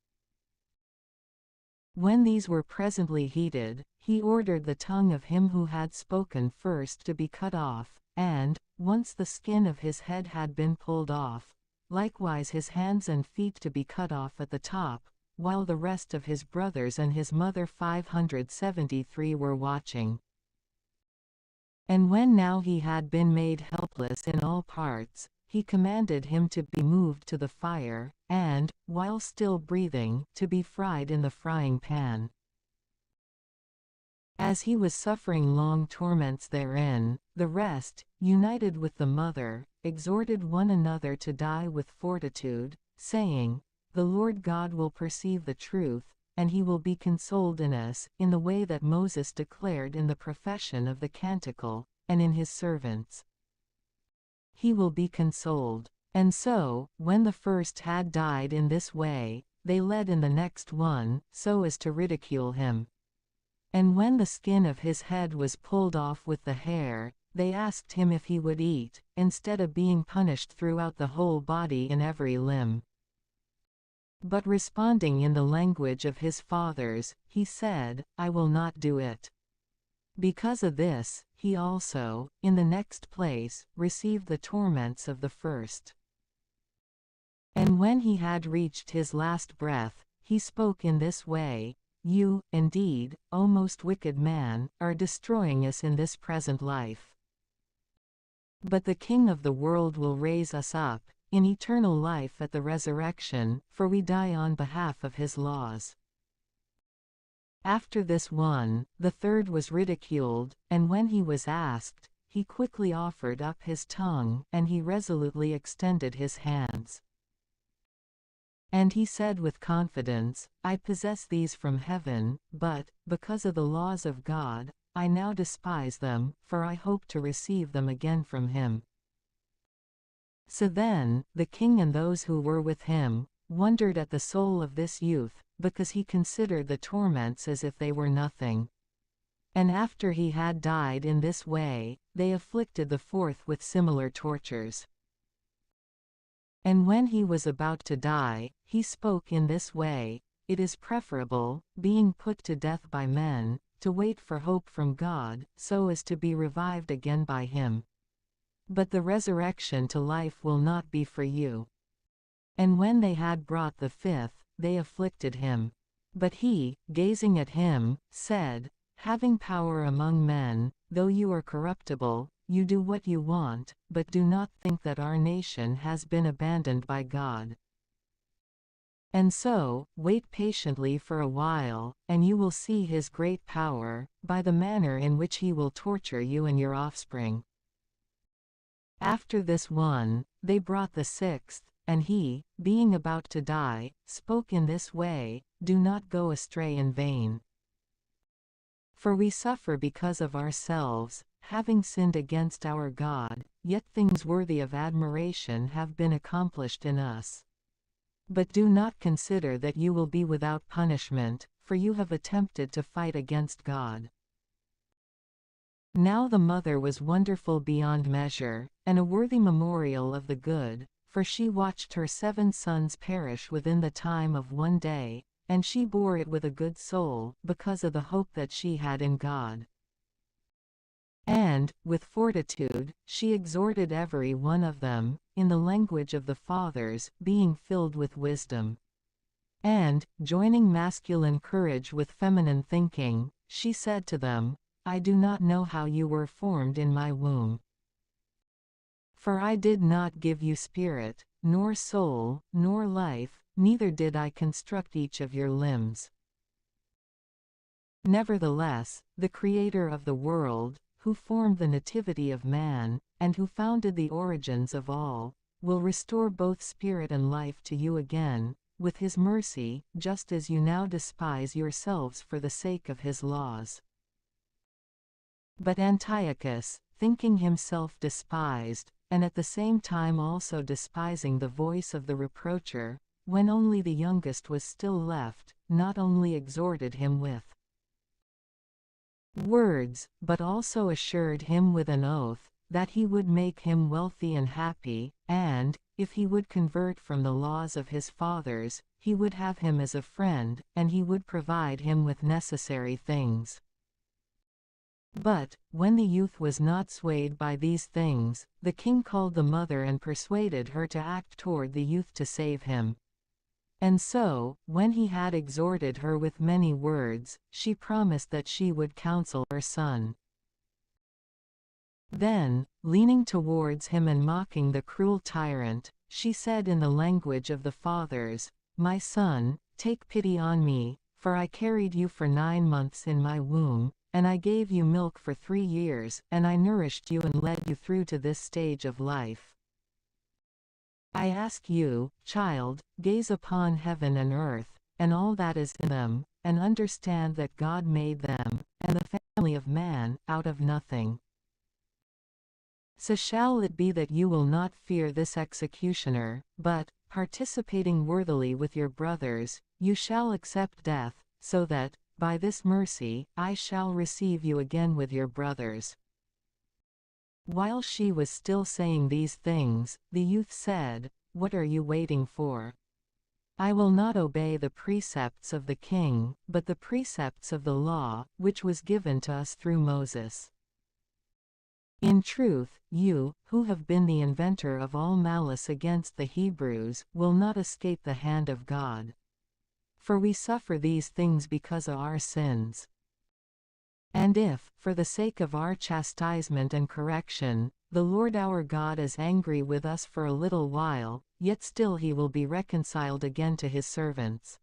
When these were presently heated, he ordered the tongue of him who had spoken first to be cut off, and, once the skin of his head had been pulled off, likewise his hands and feet to be cut off at the top, while the rest of his brothers and his mother 573 were watching. And when now he had been made helpless in all parts, he commanded him to be moved to the fire, and, while still breathing, to be fried in the frying pan. As he was suffering long torments therein, the rest, united with the mother, exhorted one another to die with fortitude, saying, The Lord God will perceive the truth, and he will be consoled in us, in the way that Moses declared in the profession of the canticle, and in his servants. He will be consoled. And so, when the first had died in this way, they led in the next one, so as to ridicule him. And when the skin of his head was pulled off with the hair, they asked him if he would eat, instead of being punished throughout the whole body in every limb. But responding in the language of his fathers, he said, I will not do it. Because of this, he also, in the next place, received the torments of the first. And when he had reached his last breath, he spoke in this way, You, indeed, O most wicked man, are destroying us in this present life. But the King of the world will raise us up, in eternal life at the resurrection, for we die on behalf of his laws. After this one, the third was ridiculed, and when he was asked, he quickly offered up his tongue, and he resolutely extended his hands. And he said with confidence, I possess these from heaven, but, because of the laws of God, I now despise them, for I hope to receive them again from him. So then, the king and those who were with him, wondered at the soul of this youth, because he considered the torments as if they were nothing. And after he had died in this way, they afflicted the fourth with similar tortures. And when he was about to die, he spoke in this way, it is preferable, being put to death by men, to wait for hope from God, so as to be revived again by him. But the resurrection to life will not be for you. And when they had brought the fifth, they afflicted him. But he, gazing at him, said, Having power among men, though you are corruptible, you do what you want, but do not think that our nation has been abandoned by God. And so, wait patiently for a while, and you will see his great power, by the manner in which he will torture you and your offspring. After this one, they brought the sixth, and he, being about to die, spoke in this way, Do not go astray in vain. For we suffer because of ourselves, having sinned against our God, yet things worthy of admiration have been accomplished in us. But do not consider that you will be without punishment, for you have attempted to fight against God. Now the mother was wonderful beyond measure, and a worthy memorial of the good, for she watched her 7 sons perish within the time of one day, and she bore it with a good soul, because of the hope that she had in God. And, with fortitude, she exhorted every one of them, in the language of the fathers, being filled with wisdom. And, joining masculine courage with feminine thinking, she said to them, I do not know how you were formed in my womb. For I did not give you spirit, nor soul, nor life, neither did I construct each of your limbs. Nevertheless, the Creator of the world, who formed the nativity of man, and who founded the origins of all, will restore both spirit and life to you again, with his mercy, just as you now despise yourselves for the sake of his laws. But Antiochus, thinking himself despised, and at the same time also despising the voice of the reproacher, when only the youngest was still left, not only exhorted him with words, but also assured him with an oath, that he would make him wealthy and happy, and, if he would convert from the laws of his fathers, he would have him as a friend, and he would provide him with necessary things. But, when the youth was not swayed by these things, the king called the mother and persuaded her to act toward the youth to save him. And so, when he had exhorted her with many words, she promised that she would counsel her son. Then, leaning towards him and mocking the cruel tyrant, she said in the language of the fathers, My son, take pity on me, for I carried you for 9 months in my womb, and I gave you milk for 3 years, and I nourished you and led you through to this stage of life. I ask you, child, gaze upon heaven and earth, and all that is in them, and understand that God made them, and the family of man, out of nothing. So shall it be that you will not fear this executioner, but, participating worthily with your brothers, you shall accept death, so that, by this mercy, I shall receive you again with your brothers. While she was still saying these things, the youth said, What are you waiting for? I will not obey the precepts of the king, but the precepts of the law, which was given to us through Moses. In truth, you, who have been the inventor of all malice against the Hebrews, will not escape the hand of God. For we suffer these things because of our sins. And if, for the sake of our chastisement and correction, the Lord our God is angry with us for a little while, yet still he will be reconciled again to his servants.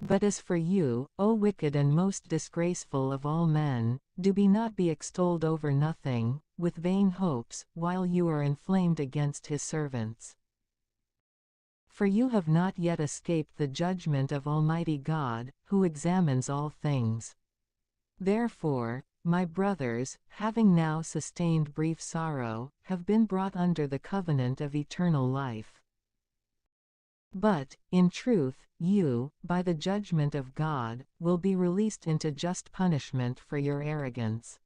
But as for you, O wicked and most disgraceful of all men, do not be extolled over nothing, with vain hopes, while you are inflamed against his servants. For you have not yet escaped the judgment of Almighty God, who examines all things. Therefore, my brothers, having now sustained brief sorrow, have been brought under the covenant of eternal life. But, in truth, you, by the judgment of God, will be released into just punishment for your arrogance.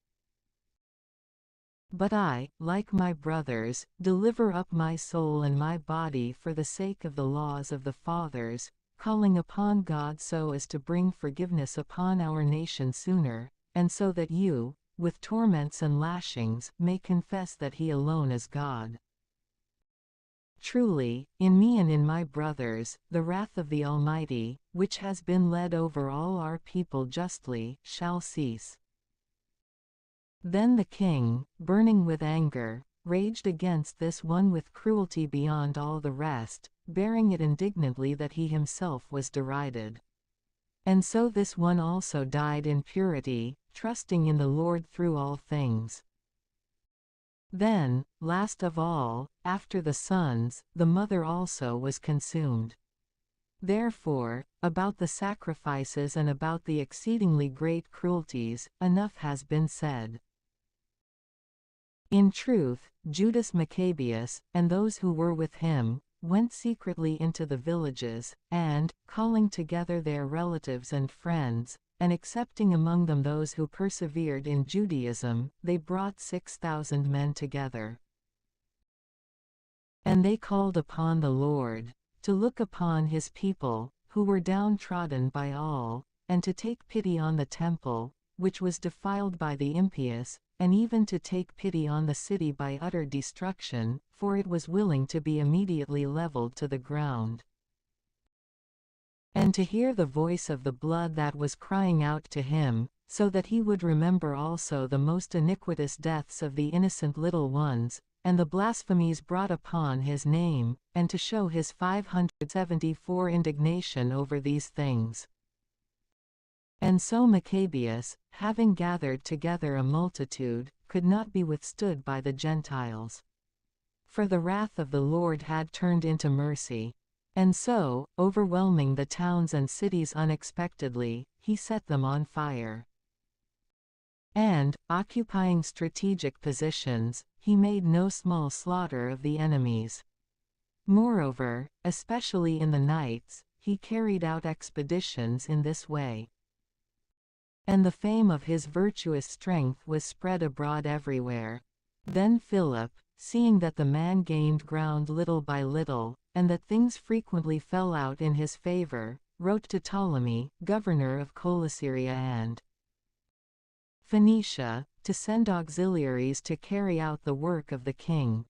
But I, like my brothers, deliver up my soul and my body for the sake of the laws of the fathers, calling upon God so as to bring forgiveness upon our nation sooner, and so that you, with torments and lashings, may confess that He alone is God. Truly, in me and in my brothers, the wrath of the Almighty, which has been led over all our people justly, shall cease. Then the king, burning with anger, raged against this one with cruelty beyond all the rest, bearing it indignantly that he himself was derided. And so this one also died in purity, trusting in the Lord through all things. Then, last of all, after the sons, the mother also was consumed. Therefore, about the sacrifices and about the exceedingly great cruelties, enough has been said. In truth, Judas Maccabeus, and those who were with him, went secretly into the villages, and, calling together their relatives and friends, and accepting among them those who persevered in Judaism, they brought 6,000 men together. And they called upon the Lord, to look upon his people, who were downtrodden by all, and to take pity on the temple, which was defiled by the impious, and even to take pity on the city by utter destruction, for it was willing to be immediately leveled to the ground. And to hear the voice of the blood that was crying out to him, so that he would remember also the most iniquitous deaths of the innocent little ones, and the blasphemies brought upon his name, and to show his 574 indignation over these things. And so Maccabeus, having gathered together a multitude, could not be withstood by the Gentiles. For the wrath of the Lord had turned into mercy. And so, overwhelming the towns and cities unexpectedly, he set them on fire. And, occupying strategic positions, he made no small slaughter of the enemies. Moreover, especially in the nights, he carried out expeditions in this way. And the fame of his virtuous strength was spread abroad everywhere. Then Philip, seeing that the man gained ground little by little, and that things frequently fell out in his favor, wrote to Ptolemy, governor of Coelesyria and Phoenicia, to send auxiliaries to carry out the work of the king.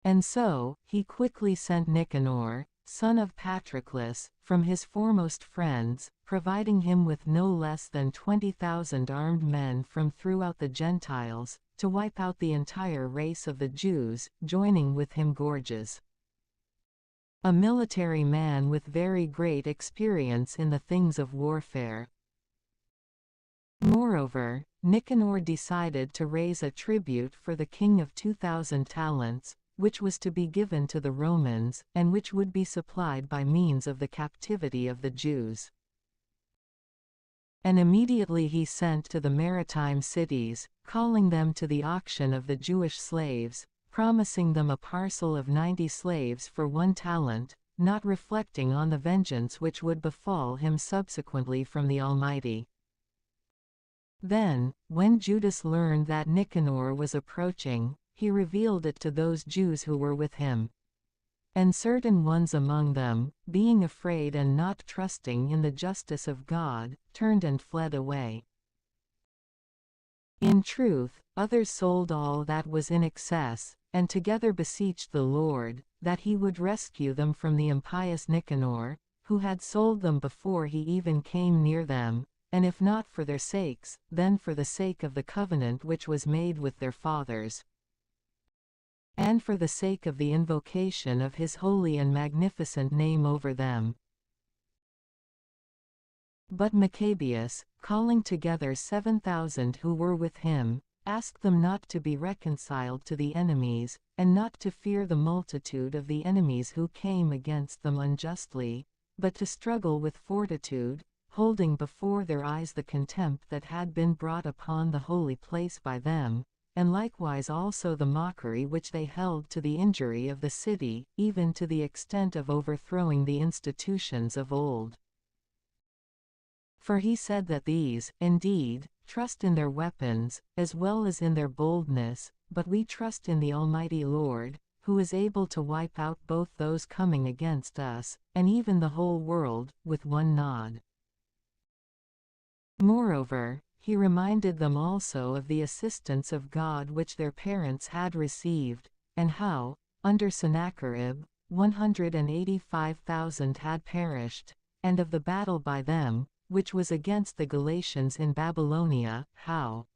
And so, he quickly sent Nicanor, son of Patroclus, from his foremost friends, providing him with no less than 20,000 armed men from throughout the Gentiles, to wipe out the entire race of the Jews, joining with him Gorgias, a military man with very great experience in the things of warfare. Moreover, Nicanor decided to raise a tribute for the king of 2,000 talents, which was to be given to the Romans, and which would be supplied by means of the captivity of the Jews. And immediately he sent to the maritime cities, calling them to the auction of the Jewish slaves, promising them a parcel of 90 slaves for 1 talent, not reflecting on the vengeance which would befall him subsequently from the Almighty. Then, when Judas learned that Nicanor was approaching, he revealed it to those Jews who were with him. And certain ones among them, being afraid and not trusting in the justice of God, turned and fled away. In truth, others sold all that was in excess, and together beseeched the Lord, that he would rescue them from the impious Nicanor, who had sold them before he even came near them, and if not for their sakes, then for the sake of the covenant which was made with their fathers, and for the sake of the invocation of his holy and magnificent name over them. But Maccabeus, calling together 7,000 who were with him, asked them not to be reconciled to the enemies, and not to fear the multitude of the enemies who came against them unjustly, but to struggle with fortitude, holding before their eyes the contempt that had been brought upon the holy place by them, and likewise also the mockery which they held to the injury of the city, even to the extent of overthrowing the institutions of old. For he said that these, indeed, trust in their weapons, as well as in their boldness, but we trust in the Almighty Lord, who is able to wipe out both those coming against us, and even the whole world, with one nod. Moreover, he reminded them also of the assistance of God which their parents had received, and how, under Sennacherib, 185,000 had perished, and of the battle by them, which was against the Galatians in Babylonia, how,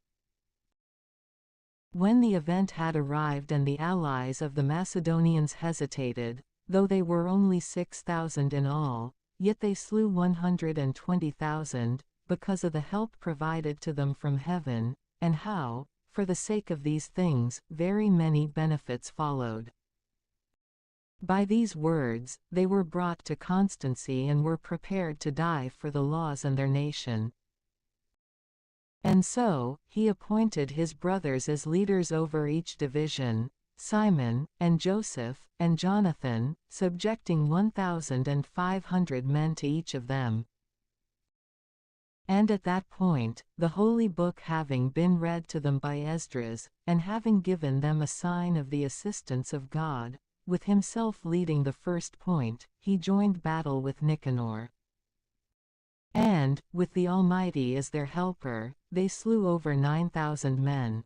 when the event had arrived and the allies of the Macedonians hesitated, though they were only 6,000 in all, yet they slew 120,000, because of the help provided to them from heaven, and how, for the sake of these things, very many benefits followed. By these words, they were brought to constancy and were prepared to die for the laws and their nation. And so, he appointed his brothers as leaders over each division, Simon, and Joseph, and Jonathan, subjecting 1,500 men to each of them. And at that point, the holy book having been read to them by Esdras, and having given them a sign of the assistance of God, with himself leading the first point, he joined battle with Nicanor. And, with the Almighty as their helper, they slew over 9,000 men.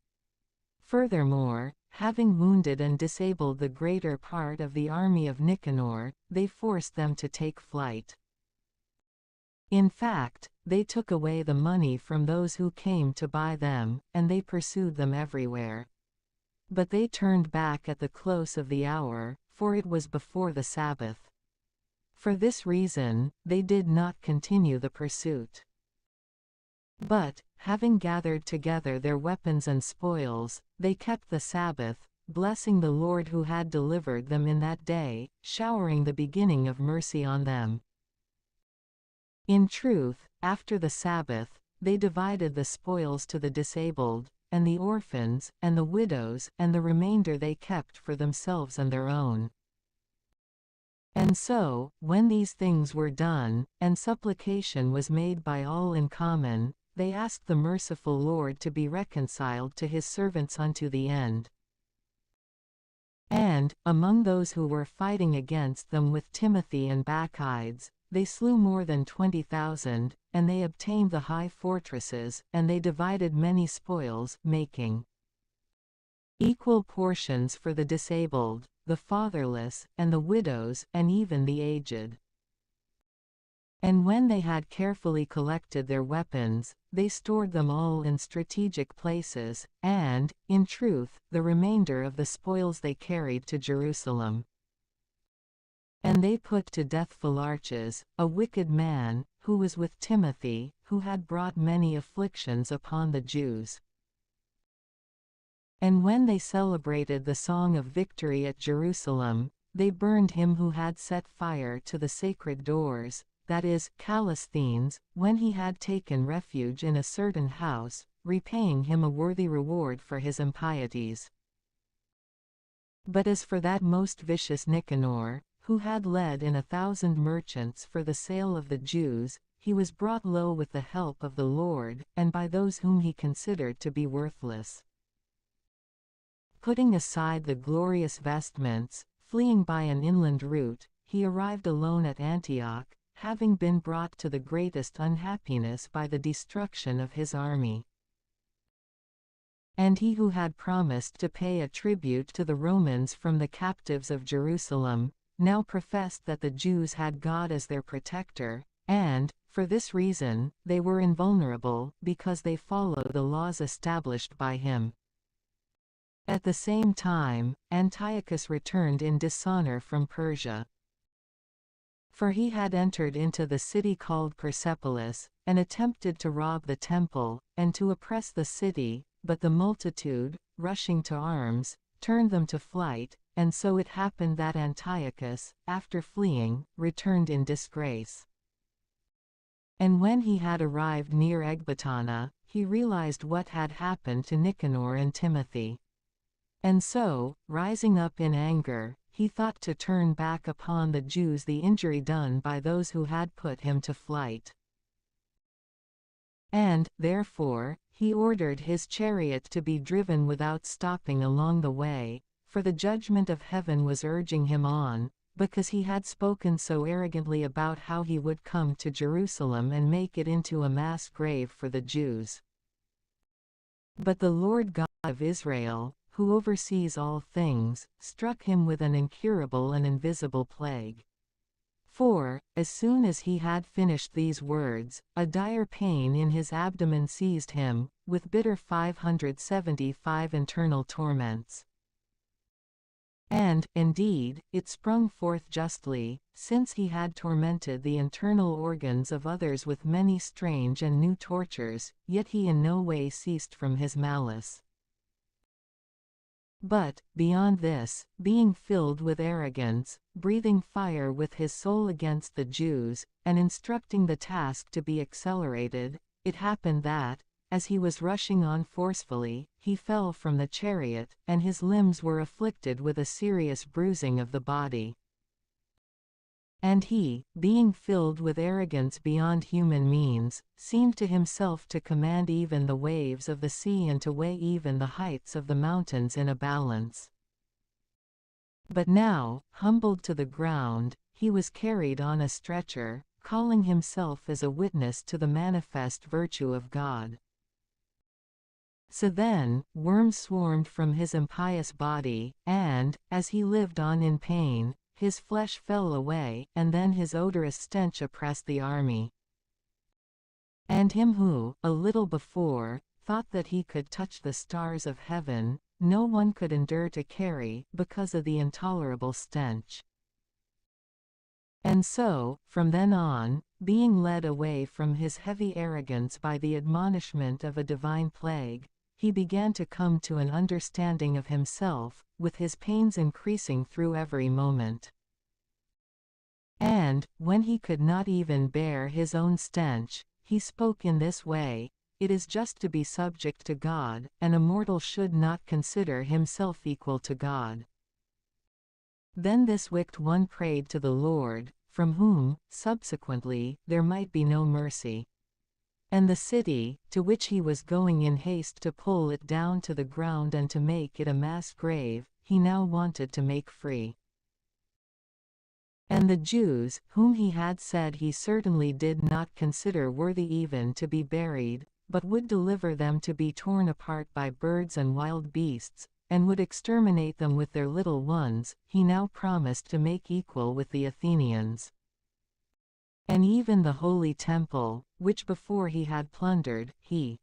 Furthermore, having wounded and disabled the greater part of the army of Nicanor, they forced them to take flight. In fact, they took away the money from those who came to buy them, and they pursued them everywhere. But they turned back at the close of the hour, for it was before the Sabbath. For this reason, they did not continue the pursuit. But, having gathered together their weapons and spoils, they kept the Sabbath, blessing the Lord who had delivered them in that day, showering the beginning of mercy on them. In truth, after the Sabbath, they divided the spoils to the disabled, and the orphans, and the widows, and the remainder they kept for themselves and their own. And so, when these things were done, and supplication was made by all in common, they asked the merciful Lord to be reconciled to his servants unto the end. And, among those who were fighting against them with Timothy and Bacchides, they slew more than 20,000, and they obtained the high fortresses, and they divided many spoils, making equal portions for the disabled, the fatherless, and the widows, and even the aged. And when they had carefully collected their weapons, they stored them all in strategic places, and, in truth, the remainder of the spoils they carried to Jerusalem. And they put to death Philarchus, a wicked man, who was with Timothy, who had brought many afflictions upon the Jews. And when they celebrated the song of victory at Jerusalem, they burned him who had set fire to the sacred doors, that is, Callisthenes, when he had taken refuge in a certain house, repaying him a worthy reward for his impieties. But as for that most vicious Nicanor, who had led in 1,000 merchants for the sale of the Jews, he was brought low with the help of the Lord, and by those whom he considered to be worthless. Putting aside the glorious vestments, fleeing by an inland route, he arrived alone at Antioch, having been brought to the greatest unhappiness by the destruction of his army. And he who had promised to pay a tribute to the Romans from the captives of Jerusalem, now professed that the Jews had God as their protector, and, for this reason, they were invulnerable, because they followed the laws established by him. At the same time, Antiochus returned in dishonor from Persia. For he had entered into the city called Persepolis, and attempted to rob the temple, and to oppress the city, but the multitude, rushing to arms, turned them to flight, and so it happened that Antiochus, after fleeing, returned in disgrace. And when he had arrived near Ecbatana, he realized what had happened to Nicanor and Timothy. And so, rising up in anger, he thought to turn back upon the Jews the injury done by those who had put him to flight. And, therefore, he ordered his chariot to be driven without stopping along the way, for the judgment of heaven was urging him on, because he had spoken so arrogantly about how he would come to Jerusalem and make it into a mass grave for the Jews. But the Lord God of Israel, who oversees all things, struck him with an incurable and invisible plague. For, as soon as he had finished these words, a dire pain in his abdomen seized him, with bitter 575 internal torments. And, indeed, it sprung forth justly, since he had tormented the internal organs of others with many strange and new tortures, yet he in no way ceased from his malice. But, beyond this, being filled with arrogance, breathing fire with his soul against the Jews, and instructing the task to be accelerated, it happened that, as he was rushing on forcefully, he fell from the chariot, and his limbs were afflicted with a serious bruising of the body. And he, being filled with arrogance beyond human means, seemed to himself to command even the waves of the sea and to weigh even the heights of the mountains in a balance. But now, humbled to the ground, he was carried on a stretcher, calling himself as a witness to the manifest virtue of God. So then, worms swarmed from his impious body, and, as he lived on in pain, his flesh fell away, and then his odorous stench oppressed the army. And him who, a little before, thought that he could touch the stars of heaven, no one could endure to carry, because of the intolerable stench. And so, from then on, being led away from his heavy arrogance by the admonishment of a divine plague, he began to come to an understanding of himself, with his pains increasing through every moment. And, when he could not even bear his own stench, he spoke in this way: "It is just to be subject to God, and a mortal should not consider himself equal to God." Then this wicked one prayed to the Lord, from whom, subsequently, there might be no mercy. And the city, to which he was going in haste to pull it down to the ground and to make it a mass grave, he now wanted to make free. And the Jews, whom he had said he certainly did not consider worthy even to be buried, but would deliver them to be torn apart by birds and wild beasts, and would exterminate them with their little ones, he now promised to make equal with the Athenians. And even the holy temple, which before he had plundered, he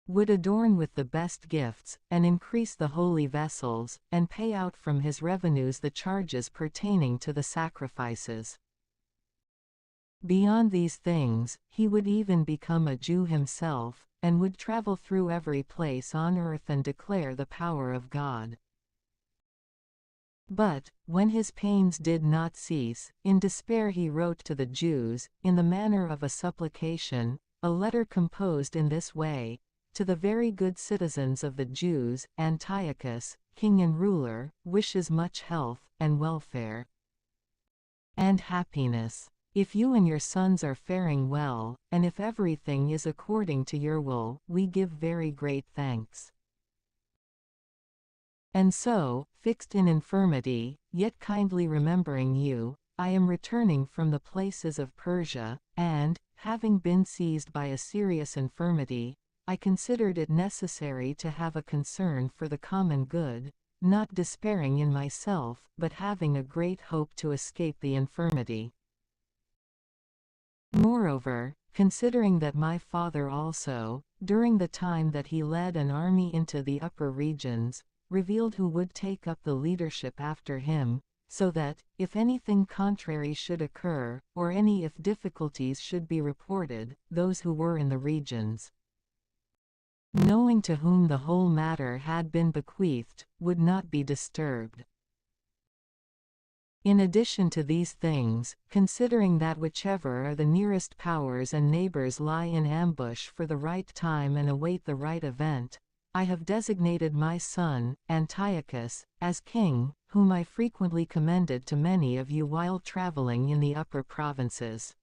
would adorn with the best gifts, and increase the holy vessels, and pay out from his revenues the charges pertaining to the sacrifices. Beyond these things, he would even become a Jew himself, and would travel through every place on earth and declare the power of God. But, when his pains did not cease, in despair he wrote to the Jews, in the manner of a supplication, a letter composed in this way: "To the very good citizens of the Jews, Antiochus, king and ruler, wishes much health, and welfare, and happiness. If you and your sons are faring well, and if everything is according to your will, we give very great thanks. And so, fixed in infirmity, yet kindly remembering you, I am returning from the places of Persia, and, having been seized by a serious infirmity, I considered it necessary to have a concern for the common good, not despairing in myself, but having a great hope to escape the infirmity. Moreover, considering that my father also, during the time that he led an army into the upper regions, revealed who would take up the leadership after him, so that, if anything contrary should occur, or any if difficulties should be reported, those who were in the regions, knowing to whom the whole matter had been bequeathed, would not be disturbed. In addition to these things, considering that whichever are the nearest powers and neighbors lie in ambush for the right time and await the right event, I have designated my son, Antiochus, as king, whom I frequently commended to many of you while traveling in the upper provinces.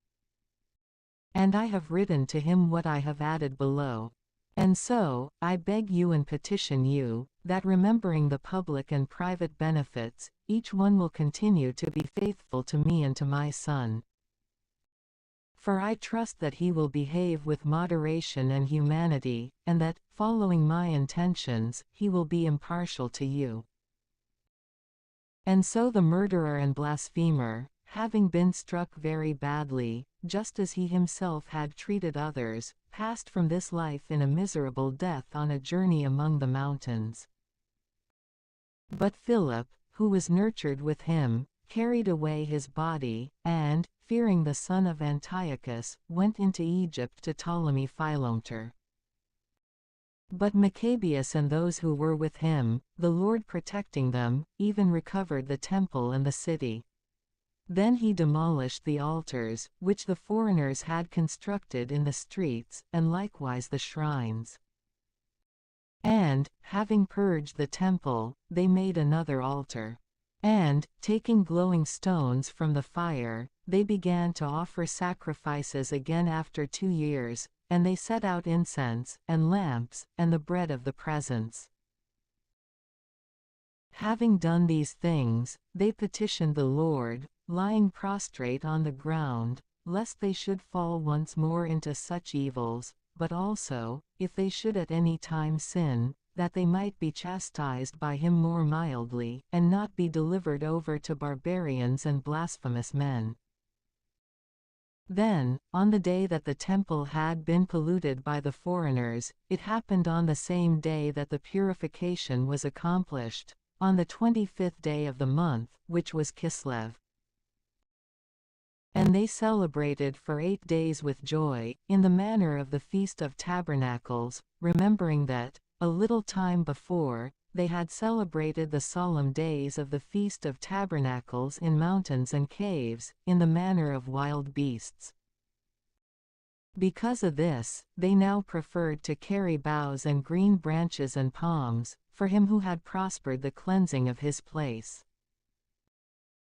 And I have written to him what I have added below. And so, I beg you and petition you, that remembering the public and private benefits, each one will continue to be faithful to me and to my son. For I trust that he will behave with moderation and humanity, and that, following my intentions, he will be impartial to you. And so the murderer and blasphemer, having been struck very badly, just as he himself had treated others, passed from this life in a miserable death on a journey among the mountains. But Philip, who was nurtured with him, carried away his body, and, fearing the son of Antiochus, went into Egypt to Ptolemy Philometor. But Maccabees and those who were with him, the Lord protecting them, even recovered the temple and the city. Then he demolished the altars, which the foreigners had constructed in the streets, and likewise the shrines. And, having purged the temple, they made another altar. And, taking glowing stones from the fire, they began to offer sacrifices again after 2 years, and they set out incense, and lamps, and the bread of the presence. Having done these things, they petitioned the Lord, lying prostrate on the ground, lest they should fall once more into such evils, but also, if they should at any time sin, that they might be chastised by him more mildly, and not be delivered over to barbarians and blasphemous men. Then, on the day that the temple had been polluted by the foreigners, it happened on the same day that the purification was accomplished, on the 25th day of the month, which was Kislev. And they celebrated for 8 days with joy, in the manner of the Feast of Tabernacles, remembering that, a little time before, they had celebrated the solemn days of the Feast of Tabernacles in mountains and caves, in the manner of wild beasts. Because of this, they now preferred to carry boughs and green branches and palms, for him who had prospered the cleansing of his place.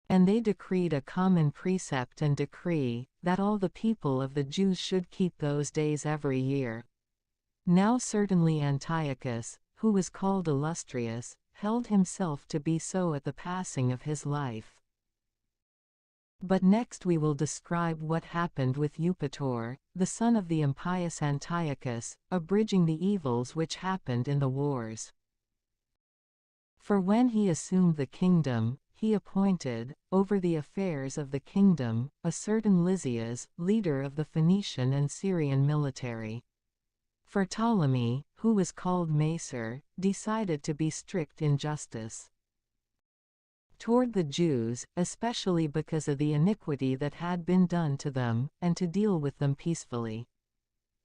And they decreed a common precept and decree, that all the people of the Jews should keep those days every year. Now certainly Antiochus, who was called Illustrious, held himself to be so at the passing of his life. But next we will describe what happened with Eupator, the son of the impious Antiochus, abridging the evils which happened in the wars. For when he assumed the kingdom, he appointed, over the affairs of the kingdom, a certain Lysias, leader of the Phoenician and Syrian military. For Ptolemy, who was called Macer, decided to be strict in justice toward the Jews, especially because of the iniquity that had been done to them, and to deal with them peacefully.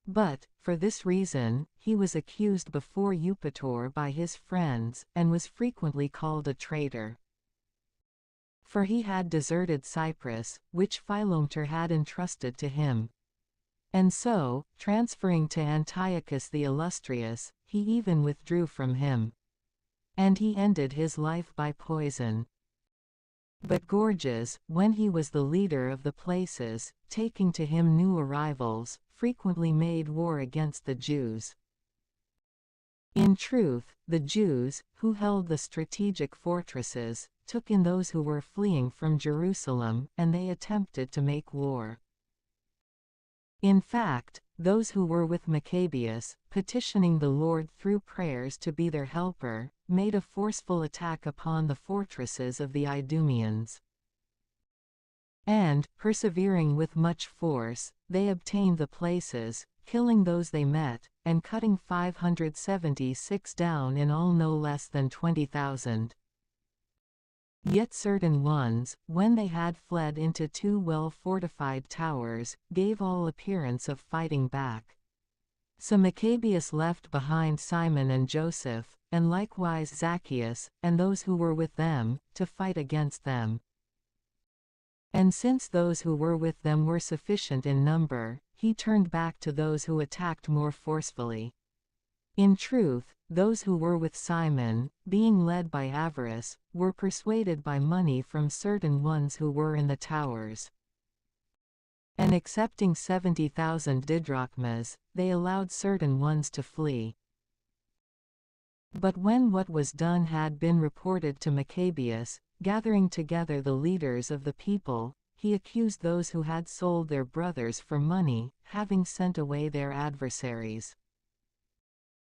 But, for this reason, he was accused before Eupator by his friends, and was frequently called a traitor. For he had deserted Cyprus, which Philometor had entrusted to him. And so, transferring to Antiochus the Illustrious, he even withdrew from him. And he ended his life by poison. But Gorgias, when he was the leader of the places, taking to him new arrivals, frequently made war against the Jews. In truth, the Jews, who held the strategic fortresses, took in those who were fleeing from Jerusalem, and they attempted to make war. In fact, those who were with Maccabees, petitioning the Lord through prayers to be their helper, made a forceful attack upon the fortresses of the Idumeans. And, persevering with much force, they obtained the places, killing those they met, and cutting 576 down in all no less than 20,000. Yet certain ones, when they had fled into 2 well-fortified towers, gave all appearance of fighting back. So Maccabees left behind Simon and Joseph, and likewise Zacchaeus, and those who were with them, to fight against them. And since those who were with them were sufficient in number, he turned back to those who attacked more forcefully. In truth, those who were with Simon, being led by avarice, were persuaded by money from certain ones who were in the towers. And accepting 70,000 didrachmas, they allowed certain ones to flee. But when what was done had been reported to Maccabeus, gathering together the leaders of the people, he accused those who had sold their brothers for money, having sent away their adversaries.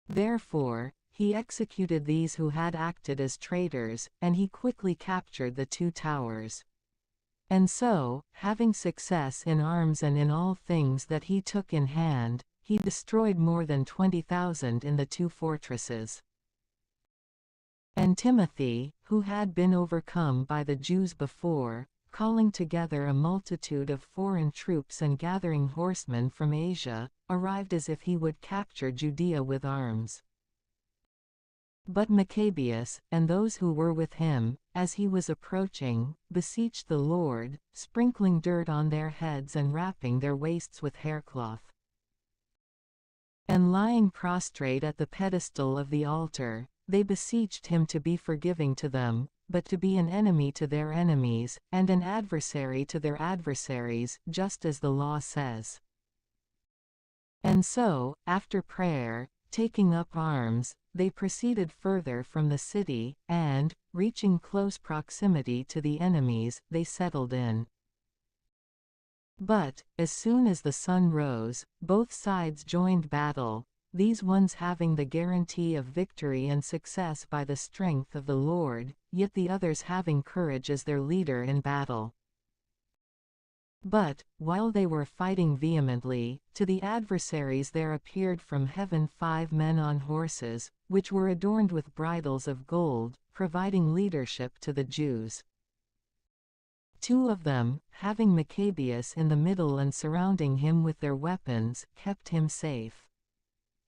Therefore, he executed these who had acted as traitors, and he quickly captured the 2 towers. And so, having success in arms and in all things that he took in hand, he destroyed more than 20,000 in the 2 fortresses. And Timothy, who had been overcome by the Jews before, calling together a multitude of foreign troops and gathering horsemen from Asia, arrived as if he would capture Judea with arms. But Maccabeus, and those who were with him, as he was approaching, beseeched the Lord, sprinkling dirt on their heads and wrapping their waists with haircloth. And lying prostrate at the pedestal of the altar, they beseeched him to be forgiving to them, but to be an enemy to their enemies, and an adversary to their adversaries, just as the law says. And so, after prayer, taking up arms, they proceeded further from the city, and, reaching close proximity to the enemies, they settled in. But, as soon as the sun rose, both sides joined battle, these ones having the guarantee of victory and success by the strength of the Lord, yet the others having courage as their leader in battle. But, while they were fighting vehemently, to the adversaries there appeared from heaven 5 men on horses, which were adorned with bridles of gold, providing leadership to the Jews. 2 of them, having Maccabeus in the middle and surrounding him with their weapons, kept him safe.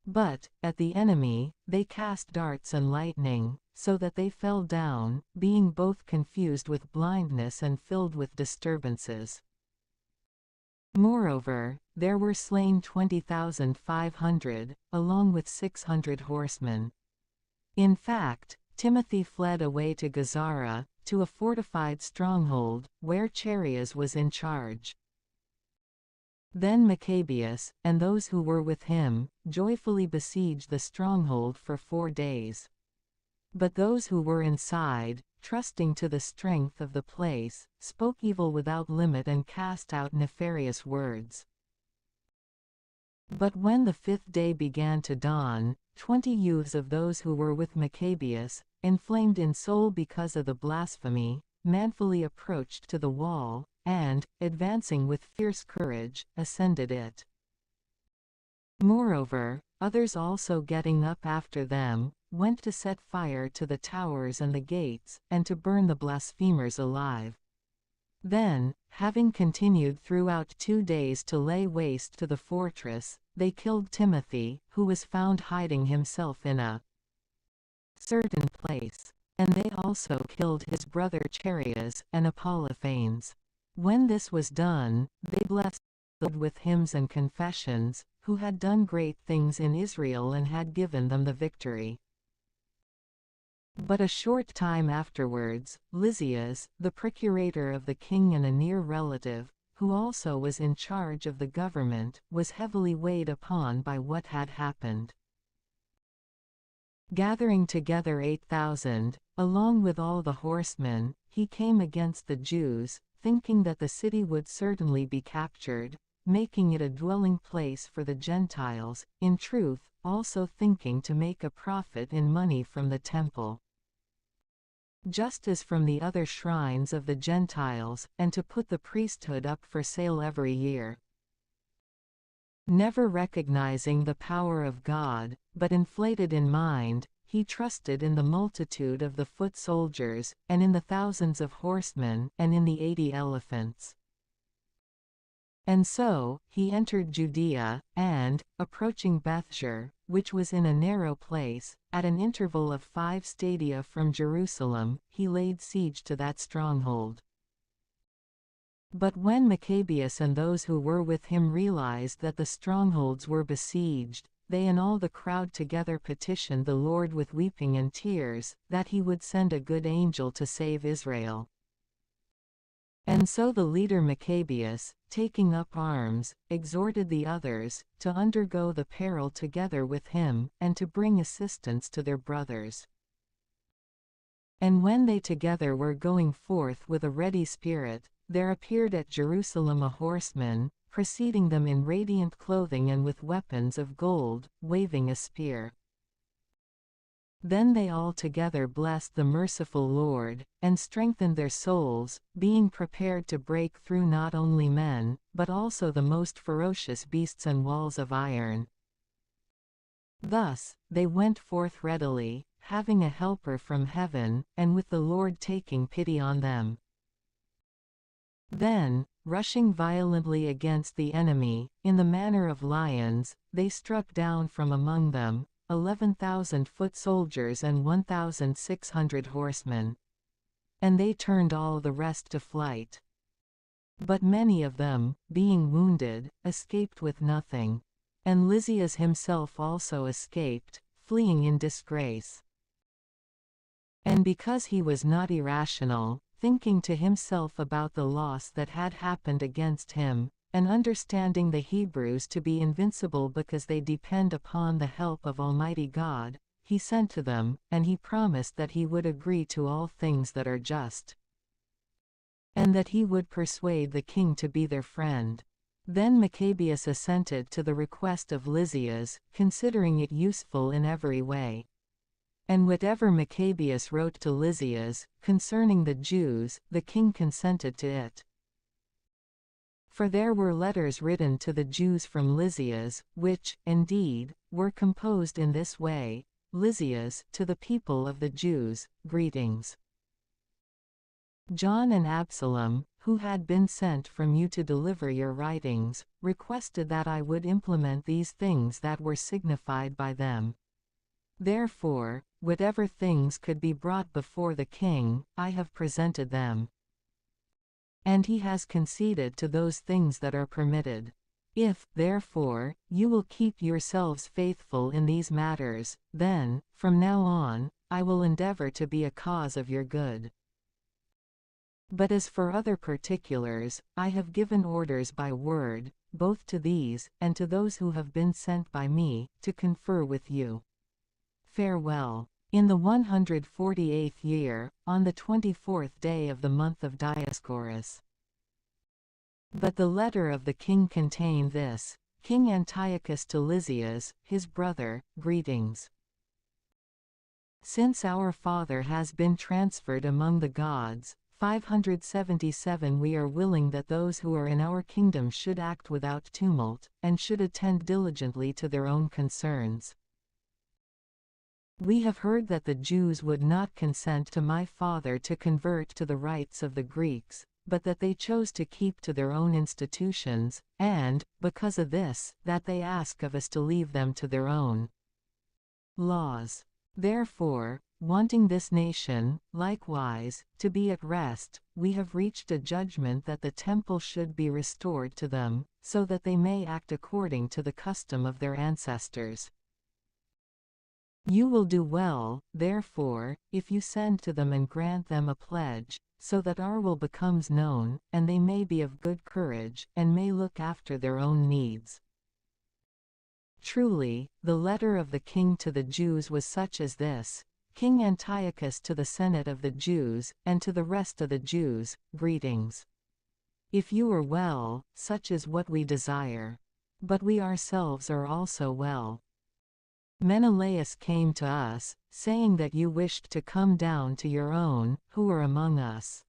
But, at the enemy, they cast darts and lightning, so that they fell down, being both confused with blindness and filled with disturbances. Moreover, there were slain 20,500, along with 600 horsemen. In fact, Timothy fled away to Gazara, to a fortified stronghold, where Charias was in charge. Then Maccabeus, and those who were with him, joyfully besieged the stronghold for 4 days. But those who were inside, trusting to the strength of the place, spoke evil without limit and cast out nefarious words. But when the 5th day began to dawn, 20 youths of those who were with Maccabeus, inflamed in soul because of the blasphemy, manfully approached to the wall, and, advancing with fierce courage, ascended it. Moreover, others also getting up after them, went to set fire to the towers and the gates, and to burn the blasphemers alive. Then, having continued throughout 2 days to lay waste to the fortress, they killed Timothy, who was found hiding himself in a certain place. And they also killed his brother Charias and Apolophanes. When this was done, they blessed the Lord with hymns and confessions, who had done great things in Israel and had given them the victory. But a short time afterwards, Lysias, the procurator of the king and a near relative, who also was in charge of the government, was heavily weighed upon by what had happened. Gathering together 8,000, along with all the horsemen, he came against the Jews, thinking that the city would certainly be captured, making it a dwelling place for the Gentiles, in truth, also thinking to make a profit in money from the temple, just as from the other shrines of the Gentiles, and to put the priesthood up for sale every year. Never recognizing the power of God, but inflated in mind, he trusted in the multitude of the foot soldiers, and in the thousands of horsemen, and in the 80 elephants. And so, he entered Judea, and, approaching Bethshur, which was in a narrow place, at an interval of 5 stadia from Jerusalem, he laid siege to that stronghold. But when Maccabeus and those who were with him realized that the strongholds were besieged, they and all the crowd together petitioned the Lord with weeping and tears, that he would send a good angel to save Israel. And so the leader Maccabees, taking up arms, exhorted the others to undergo the peril together with him, and to bring assistance to their brothers. And when they together were going forth with a ready spirit, there appeared at Jerusalem a horseman, preceding them in radiant clothing and with weapons of gold, waving a spear. Then they all together blessed the merciful Lord, and strengthened their souls, being prepared to break through not only men, but also the most ferocious beasts and walls of iron. Thus, they went forth readily, having a helper from heaven, and with the Lord taking pity on them. Then, rushing violently against the enemy, in the manner of lions, they struck down from among them 11,000 foot soldiers and 1,600 horsemen. And they turned all the rest to flight. But many of them, being wounded, escaped with nothing. And Lysias himself also escaped, fleeing in disgrace. And because he was not irrational, thinking to himself about the loss that had happened against him, and understanding the Hebrews to be invincible because they depend upon the help of Almighty God, he sent to them, and he promised that he would agree to all things that are just, and that he would persuade the king to be their friend. Then Maccabeus assented to the request of Lysias, considering it useful in every way. And whatever Maccabeus wrote to Lysias, concerning the Jews, the king consented to it. For there were letters written to the Jews from Lysias, which, indeed, were composed in this way: Lysias, to the people of the Jews, greetings. John and Absalom, who had been sent from you to deliver your writings, requested that I would implement these things that were signified by them. Therefore, whatever things could be brought before the king, I have presented them. And he has conceded to those things that are permitted. If, therefore, you will keep yourselves faithful in these matters, then, from now on, I will endeavor to be a cause of your good. But as for other particulars, I have given orders by word, both to these, and to those who have been sent by me, to confer with you. Farewell. In the 148th year, on the 24th day of the month of Dioscorus. But the letter of the king contained this: King Antiochus to Lysias, his brother, greetings. Since our father has been transferred among the gods, 577, we are willing that those who are in our kingdom should act without tumult, and should attend diligently to their own concerns. We have heard that the Jews would not consent to my father to convert to the rites of the Greeks, but that they chose to keep to their own institutions, and, because of this, that they ask of us to leave them to their own laws. Therefore, wanting this nation, likewise, to be at rest, we have reached a judgment that the temple should be restored to them, so that they may act according to the custom of their ancestors. You will do well, therefore, if you send to them and grant them a pledge, so that our will becomes known, and they may be of good courage, and may look after their own needs. Truly, the letter of the king to the Jews was such as this: King Antiochus to the Senate of the Jews, and to the rest of the Jews, greetings. If you are well, such is what we desire. But we ourselves are also well. Menelaus came to us, saying that you wished to come down to your own, who are among us.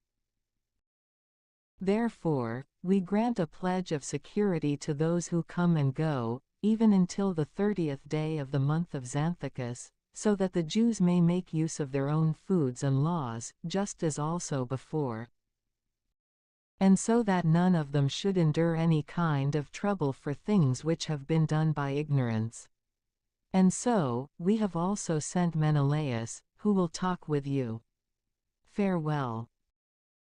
Therefore, we grant a pledge of security to those who come and go, even until the 30th day of the month of Xanthicus, so that the Jews may make use of their own foods and laws, just as also before. And so that none of them should endure any kind of trouble for things which have been done by ignorance. And so, we have also sent Menelaus, who will talk with you. Farewell.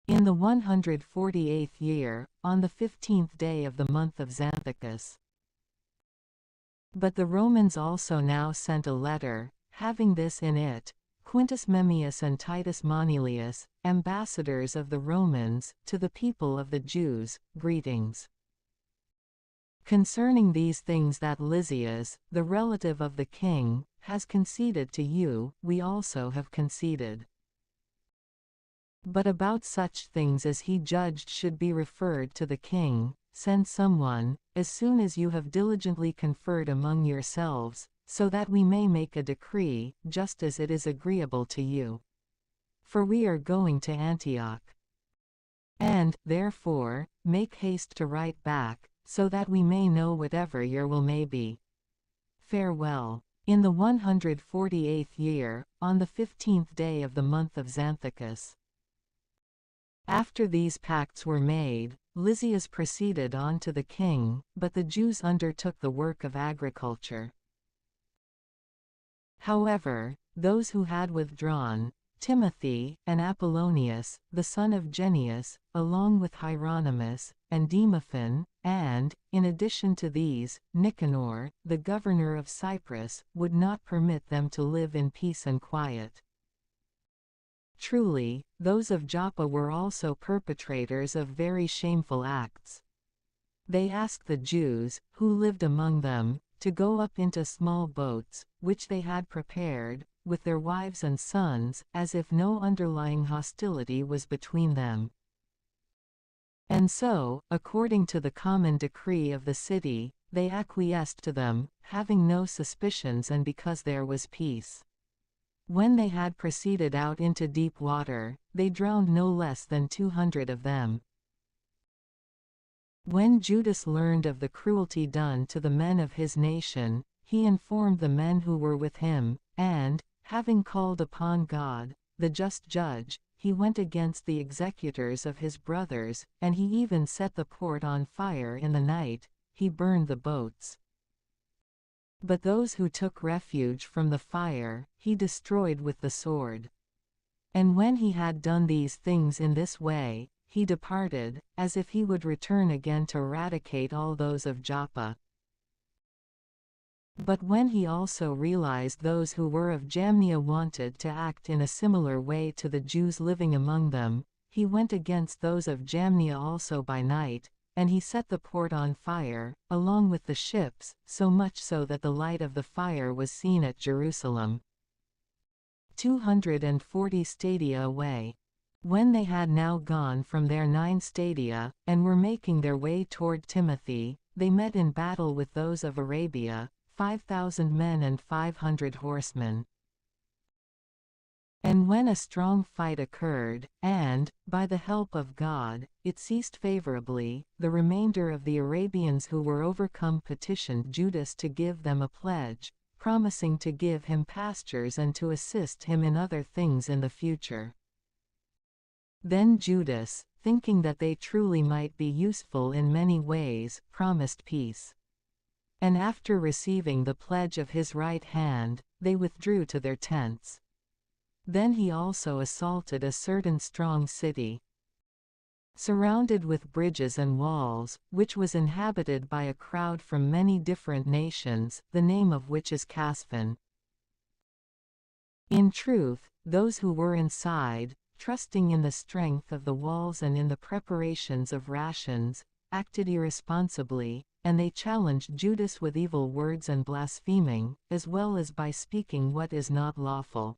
In the 148th year, on the 15th day of the month of Xanthicus. But the Romans also now sent a letter, having this in it: Quintus Memmius and Titus Manilius, ambassadors of the Romans, to the people of the Jews, greetings. Concerning these things that Lysias, the relative of the king, has conceded to you, we also have conceded. But about such things as he judged should be referred to the king, send someone, as soon as you have diligently conferred among yourselves, so that we may make a decree, just as it is agreeable to you. For we are going to Antioch. And, therefore, make haste to write back, so that we may know whatever your will may be. Farewell. In the 148th year, on the 15th day of the month of Xanthicus. After these pacts were made, Lysias proceeded on to the king, but the Jews undertook the work of agriculture. However, those who had withdrawn, Timothy, and Apollonius, the son of Genneus, along with Hieronymus, and Demophan, and, in addition to these, Nicanor, the governor of Cyprus, would not permit them to live in peace and quiet. Truly, those of Joppa were also perpetrators of very shameful acts. They asked the Jews, who lived among them, to go up into small boats, which they had prepared, with their wives and sons, as if no underlying hostility was between them. And so, according to the common decree of the city, they acquiesced to them, having no suspicions and because there was peace. When they had proceeded out into deep water, they drowned no less than 200 of them. When Judas learned of the cruelty done to the men of his nation, he informed the men who were with him, and, having called upon God, the just judge, he went against the executors of his brothers, and he even set the port on fire in the night, he burned the boats. But those who took refuge from the fire, he destroyed with the sword. And when he had done these things in this way, he departed, as if he would return again to eradicate all those of Joppa. But when he also realized those who were of Jamnia wanted to act in a similar way to the Jews living among them, he went against those of Jamnia also by night, and he set the port on fire, along with the ships, so much so that the light of the fire was seen at Jerusalem, 240 stadia away. When they had now gone from their 9 stadia, and were making their way toward Timothy, they met in battle with those of Arabia, 5,000 men and 500 horsemen. And when a strong fight occurred, and, by the help of God, it ceased favorably, the remainder of the Arabians who were overcome petitioned Judas to give them a pledge, promising to give him pastures and to assist him in other things in the future. Then Judas, thinking that they truly might be useful in many ways, promised peace. And after receiving the pledge of his right hand, they withdrew to their tents. Then he also assaulted a certain strong city, surrounded with bridges and walls, which was inhabited by a crowd from many different nations, the name of which is Casphan. In truth, those who were inside, trusting in the strength of the walls and in the preparations of rations, acted irresponsibly, and they challenged Judas with evil words and blaspheming, as well as by speaking what is not lawful.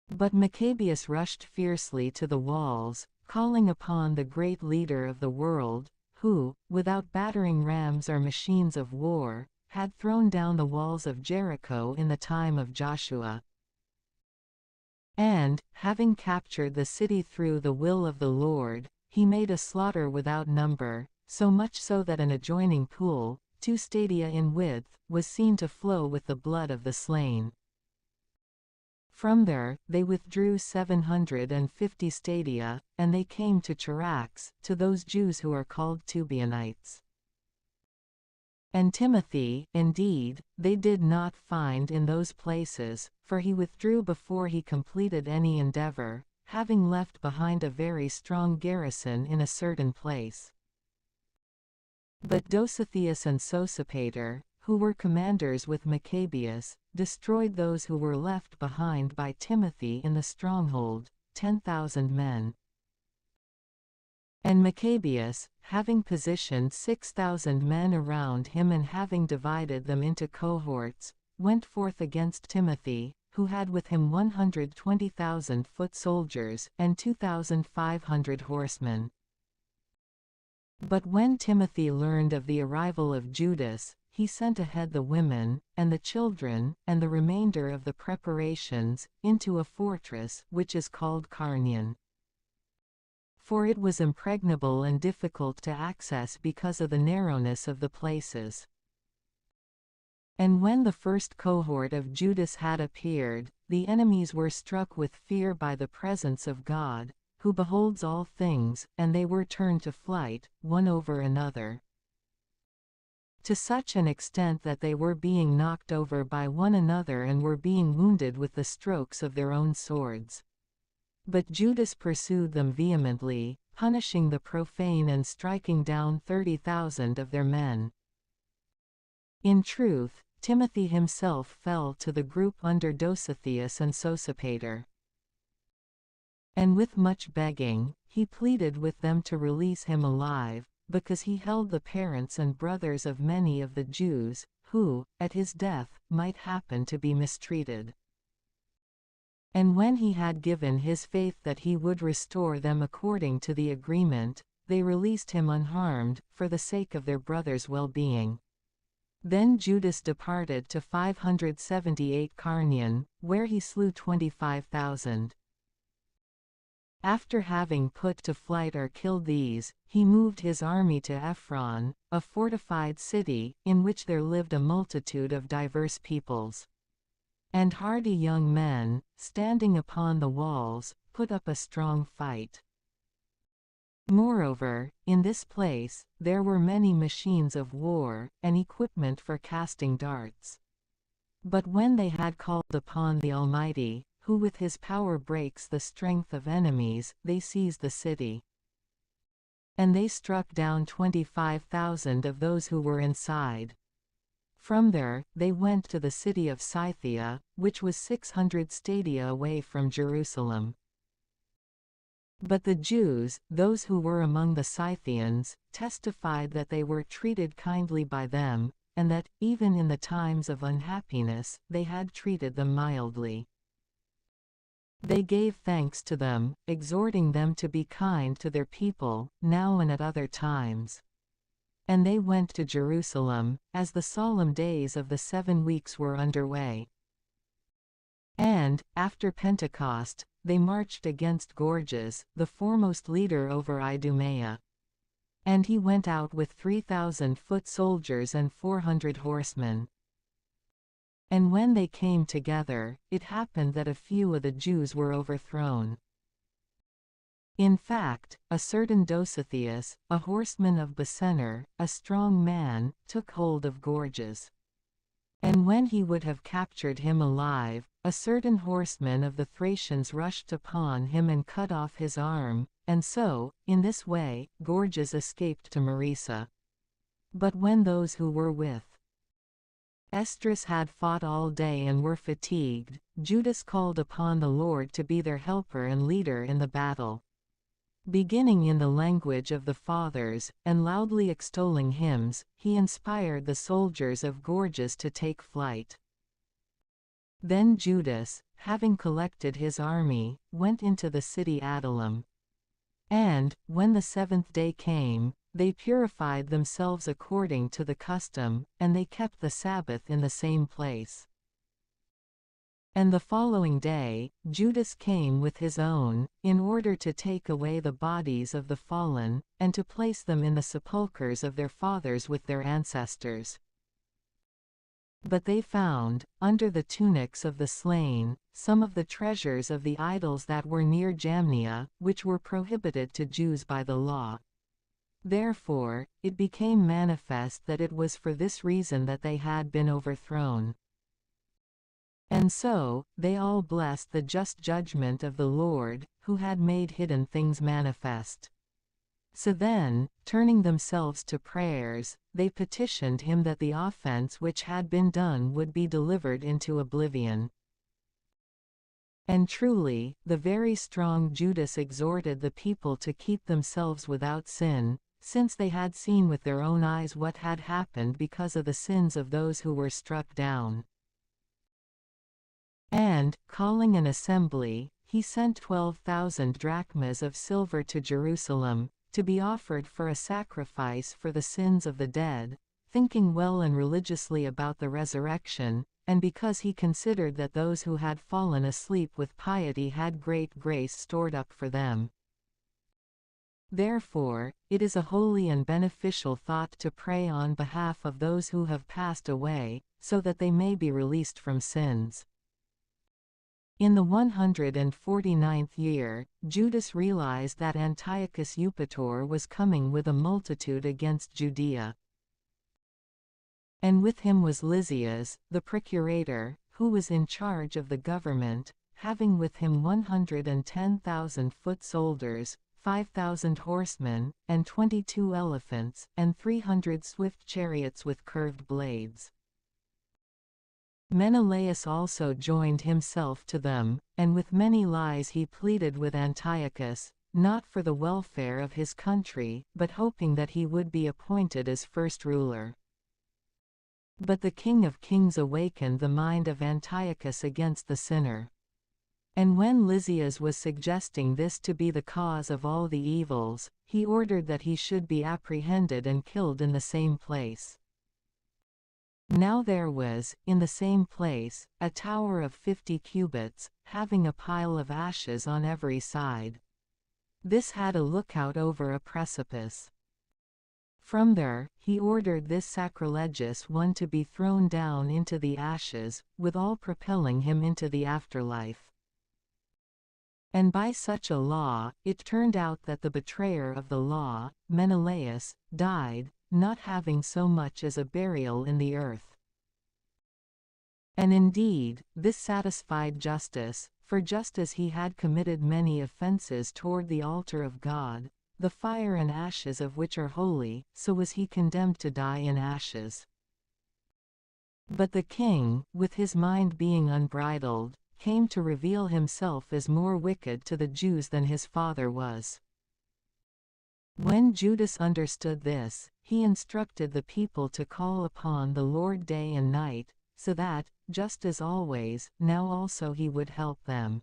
But Maccabees rushed fiercely to the walls, calling upon the great leader of the world, who, without battering rams or machines of war, had thrown down the walls of Jericho in the time of Joshua. And, having captured the city through the will of the Lord, he made a slaughter without number, so much so that an adjoining pool, 2 stadia in width, was seen to flow with the blood of the slain. From there, they withdrew 750 stadia, and they came to Charax, to those Jews who are called Tubianites. And Timothy, indeed, they did not find in those places, for he withdrew before he completed any endeavor, having left behind a very strong garrison in a certain place. But Dositheus and Sosipater, who were commanders with Maccabeus, destroyed those who were left behind by Timothy in the stronghold, 10,000 men. And Maccabees, having positioned 6,000 men around him and having divided them into cohorts, went forth against Timothy, who had with him 120,000 foot soldiers and 2,500 horsemen. But when Timothy learned of the arrival of Judas, he sent ahead the women, and the children, and the remainder of the preparations, into a fortress which is called Carnion. For it was impregnable and difficult to access because of the narrowness of the places. And when the first cohort of Judas had appeared, the enemies were struck with fear by the presence of God, who beholds all things, and they were turned to flight, one over another, to such an extent that they were being knocked over by one another and were being wounded with the strokes of their own swords. But Judas pursued them vehemently, punishing the profane and striking down 30,000 of their men. In truth, Timothy himself fell to the group under Dositheus and Sosipater. And with much begging, he pleaded with them to release him alive, because he held the parents and brothers of many of the Jews, who, at his death, might happen to be mistreated. And when he had given his faith that he would restore them according to the agreement, they released him unharmed, for the sake of their brother's well-being. Then Judas departed to 578 Carnion, where he slew 25,000. After having put to flight or killed these, he moved his army to Ephron, a fortified city, in which there lived a multitude of diverse peoples. And hardy young men, standing upon the walls, put up a strong fight. Moreover, in this place, there were many machines of war, and equipment for casting darts. But when they had called upon the Almighty, who with his power breaks the strength of enemies, they seized the city. And they struck down 25,000 of those who were inside. From there, they went to the city of Scythia, which was 600 stadia away from Jerusalem. But the Jews, those who were among the Scythians, testified that they were treated kindly by them, and that, even in the times of unhappiness, they had treated them mildly. They gave thanks to them, exhorting them to be kind to their people, now and at other times. And they went to Jerusalem, as the solemn days of the 7 weeks were under way. And, after Pentecost, they marched against Gorgias, the foremost leader over Idumea. And he went out with 3,000 foot soldiers and 400 horsemen. And when they came together, it happened that a few of the Jews were overthrown. In fact, a certain Dositheus, a horseman of Besenner, a strong man, took hold of Gorgias. And when he would have captured him alive, a certain horseman of the Thracians rushed upon him and cut off his arm, and so, in this way, Gorgias escaped to Marisa. But when those who were with Esdras had fought all day and were fatigued, Judas called upon the Lord to be their helper and leader in the battle. Beginning in the language of the fathers, and loudly extolling hymns, he inspired the soldiers of Gorgias to take flight. Then Judas, having collected his army, went into the city Adullam. And, when the 7th day came, they purified themselves according to the custom, and they kept the Sabbath in the same place. And the following day, Judas came with his own, in order to take away the bodies of the fallen, and to place them in the sepulchres of their fathers with their ancestors. But they found, under the tunics of the slain, some of the treasures of the idols that were near Jamnia, which were prohibited to Jews by the law. Therefore, it became manifest that it was for this reason that they had been overthrown. And so, they all blessed the just judgment of the Lord, who had made hidden things manifest. So then, turning themselves to prayers, they petitioned him that the offense which had been done would be delivered into oblivion. And truly, the very strong Judas exhorted the people to keep themselves without sin, since they had seen with their own eyes what had happened because of the sins of those who were struck down. And, calling an assembly, he sent 12,000 drachmas of silver to Jerusalem, to be offered for a sacrifice for the sins of the dead, thinking well and religiously about the resurrection, and because he considered that those who had fallen asleep with piety had great grace stored up for them. Therefore, it is a holy and beneficial thought to pray on behalf of those who have passed away, so that they may be released from sins. In the 149th year, Judas realized that Antiochus Eupator was coming with a multitude against Judea. And with him was Lysias, the procurator, who was in charge of the government, having with him 110,000 foot soldiers, 5,000 horsemen, and 22 elephants, and 300 swift chariots with curved blades. Menelaus also joined himself to them, and with many lies he pleaded with Antiochus, not for the welfare of his country, but hoping that he would be appointed as first ruler. But the King of Kings awakened the mind of Antiochus against the sinner. And when Lysias was suggesting this to be the cause of all the evils, he ordered that he should be apprehended and killed in the same place. Now there was, in the same place, a tower of 50 cubits, having a pile of ashes on every side. This had a lookout over a precipice. From there, he ordered this sacrilegious one to be thrown down into the ashes, withal propelling him into the afterlife. And by such a law, it turned out that the betrayer of the law, Menelaus, died, not having so much as a burial in the earth. And indeed, this satisfied justice, for just as he had committed many offenses toward the altar of God, the fire and ashes of which are holy, so was he condemned to die in ashes. But the king, with his mind being unbridled, came to reveal himself as more wicked to the Jews than his father was. When Judas understood this, he instructed the people to call upon the Lord day and night, so that, just as always, now also he would help them.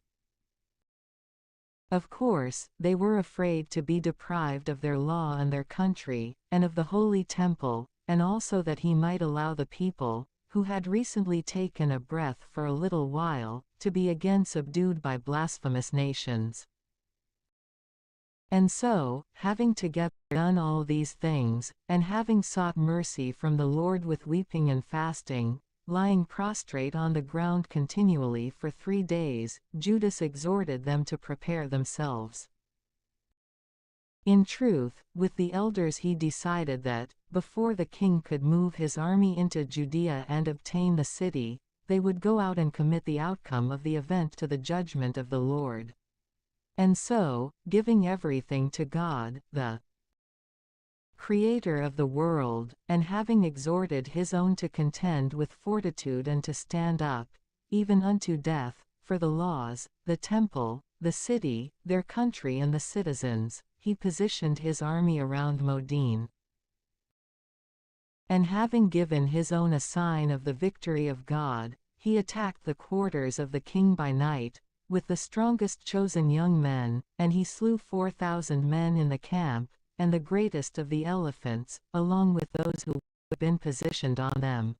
Of course, they were afraid to be deprived of their law and their country, and of the holy temple, and also that he might allow the people, who had recently taken a breath for a little while, to be again subdued by blasphemous nations. And so, having together done all these things, and having sought mercy from the Lord with weeping and fasting, lying prostrate on the ground continually for 3 days, Judas exhorted them to prepare themselves. In truth, with the elders he decided that, before the king could move his army into Judea and obtain the city, they would go out and commit the outcome of the event to the judgment of the Lord. And so, giving everything to God, the Creator of the world, and having exhorted his own to contend with fortitude and to stand up, even unto death, for the laws, the temple, the city, their country and the citizens, he positioned his army around Modin. And having given his own a sign of the victory of God, he attacked the quarters of the king by night, with the strongest chosen young men, and he slew 4,000 men in the camp, and the greatest of the elephants, along with those who had been positioned on them.